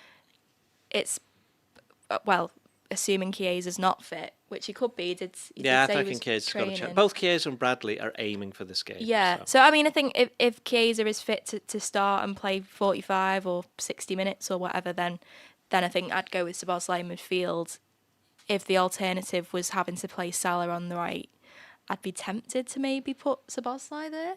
it's assuming Chiesa's not fit, which he could be. He did say I he think was Chiesa's got a chance. training. Both Chiesa and Bradley are aiming for this game. Yeah. So I mean, I think if Chiesa is fit to start and play 45 or 60 minutes or whatever, then I think I'd go with Szoboszlai in midfield. If the alternative was having to play Salah on the right, I'd be tempted to maybe put Szoboszlai there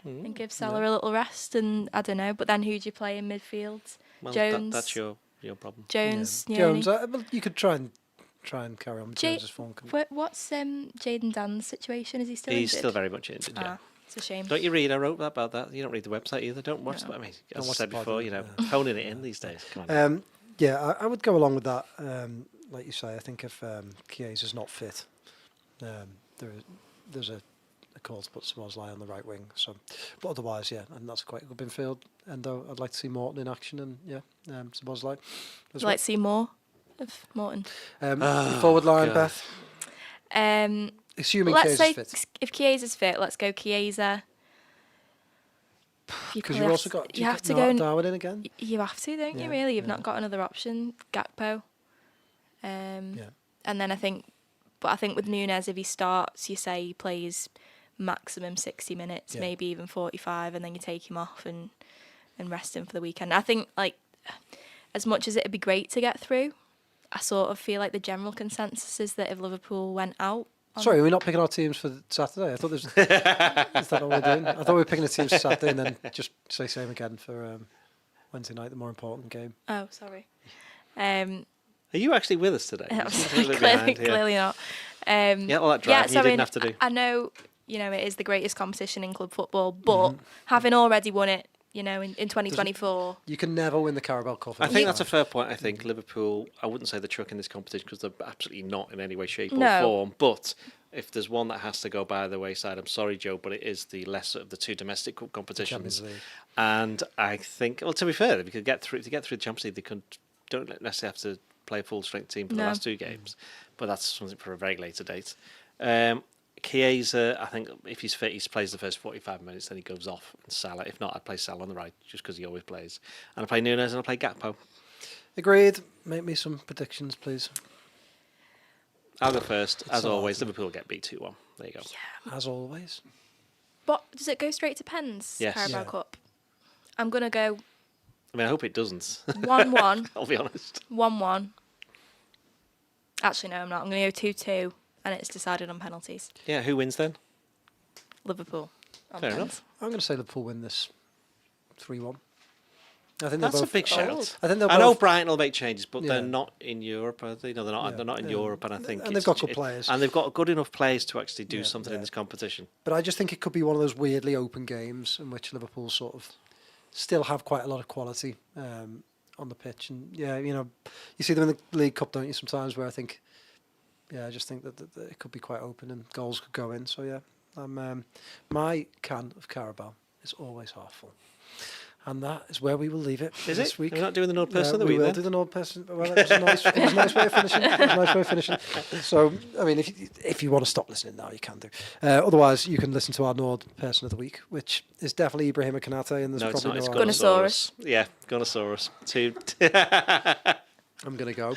and give Salah a little rest. And I don't know, but then who'd you play in midfield? Well, Jones. that's your problem. Jones. Yeah. Newny. Jones, well, you could try and carry on with Ja- Jones's form. couldn't you? What's Jaden Dan's situation? Is he still He's injured? still very much injured. Yeah. It's a shame. Don't you read? I wrote about that. You don't read the website either. Don't watch No. that. I mean, Don't as I watch said the pod, before, honing it in these days. Come on. Yeah, I would go along with that. Like you say, I think if Chiesa's not fit, there's a call to put Szoboszlai on the right wing. So, but otherwise, yeah, and that's quite a good midfield. And I'd like to see Morton in action, and Szoboszlai. Would you like to see more of Morton? Forward line, God. Beth. Assuming Let's Chiesa's say fit, if Chiesa's fit, let's go Chiesa. because you've also got you have to go. Darwin in again. You have to, don't you? Yeah, Really, you've yeah. not got another option. Gakpo. Yeah. And then I think with Nunez, if he starts, you say he plays maximum 60 minutes, Yeah. maybe even 45, and then you take him off and rest him for the weekend. I think, like, as much as it'd be great to get through, I sort of feel like the general consensus is that if Liverpool went out, Sorry, we're not picking our teams for Saturday. I thought is that what we're doing? I thought we were picking the teams for Saturday and then just say same again for Wednesday night, the more important game. oh, sorry. Are you actually with us today? You seem a little bit behind here. Clearly not. Yeah, all that driving you didn't have to do. I know, it is the greatest competition in club football, but having already won it, in 2024. You can never win the Carabao Cup. I think that's a fair point. I think Liverpool, I wouldn't say they're trucking this competition because they're absolutely not in any way, shape or No. form. But if there's one that has to go by the wayside, I'm sorry, Joe, but it is the lesser of the two domestic cup competitions. Champions League. And I think, well, to be fair, if you could get through the Champions League, they don't necessarily have to play a full strength team for the No. last two games. But that's something for a very later date. Chiesa, I think if he's fit, he plays the first 45 minutes, then he goes off. And Salah, if not, I'd play Salah on the right just because he always plays. And I play Nunez and I play Gakpo. Agreed. Make me some predictions, please. I'll go first. As all right, always, isn't it? Liverpool get beat 2-1. There you go. As always. But does it go straight to pens? Yes. Carabao Yeah. Cup. I'm gonna go I mean, I hope it doesn't. 1-1. I'll be honest. 1-1. Actually, no, I'm not. I'm gonna go 2-2, and it's decided on penalties. Yeah, who wins then? Liverpool. on Fair pens. enough. I'm going to say Liverpool win this 3-1. I think That's they're a both, big shout. I think they'll I know both, Brighton will make changes, but Yeah. they're not in Europe, are they? No, they're not. Yeah, They're not in yeah. Europe, and I think And they've got good players. and they've got good enough players to actually do Yeah, something in yeah. this competition. but I just think it could be one of those weirdly open games in which Liverpool sort of still have quite a lot of quality on the pitch. And yeah, you see them in the League Cup, don't you? Sometimes where I think, I just think that it could be quite open and goals could go in. So yeah, my can of Carabao is always half full. And that is where we will leave it Is this it? week. We're not doing the Nord person of the we week will then? do the Nord person. Well, it was a nice, it was a nice way of finishing. It was a nice way of finishing. So, I mean, if you want to stop listening now, you can do. Otherwise, you can listen to our Nord person of the week, which is definitely Ibrahim Konate, and there's No, it's probably not. It's no other. Gunnosaurus. Yeah, Gunnosaurus. Two. I'm going to go.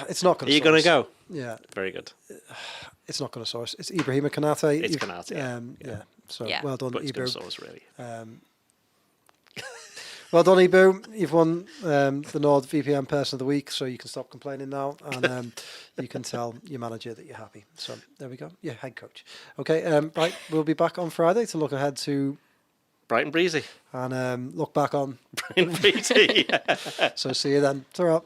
It's not Gunnosaurus. Are you going to go? Yeah, Very good. it's not Gunnosaurus. It's Ibrahim Konate. It's Konate, yeah. Yeah. So Yeah. well done, But it's Ibrahim. Gunnosaurus, really. Well done, Ibu. You've won the NordVPN Person of the Week, so you can stop complaining now, and you can tell your manager that you're happy. So there we go. Yeah, head coach. Okay, right. We'll be back on Friday to look ahead to Brighton Breezy. and look back on. Brighton Breezy. So see you then. Ta-ra.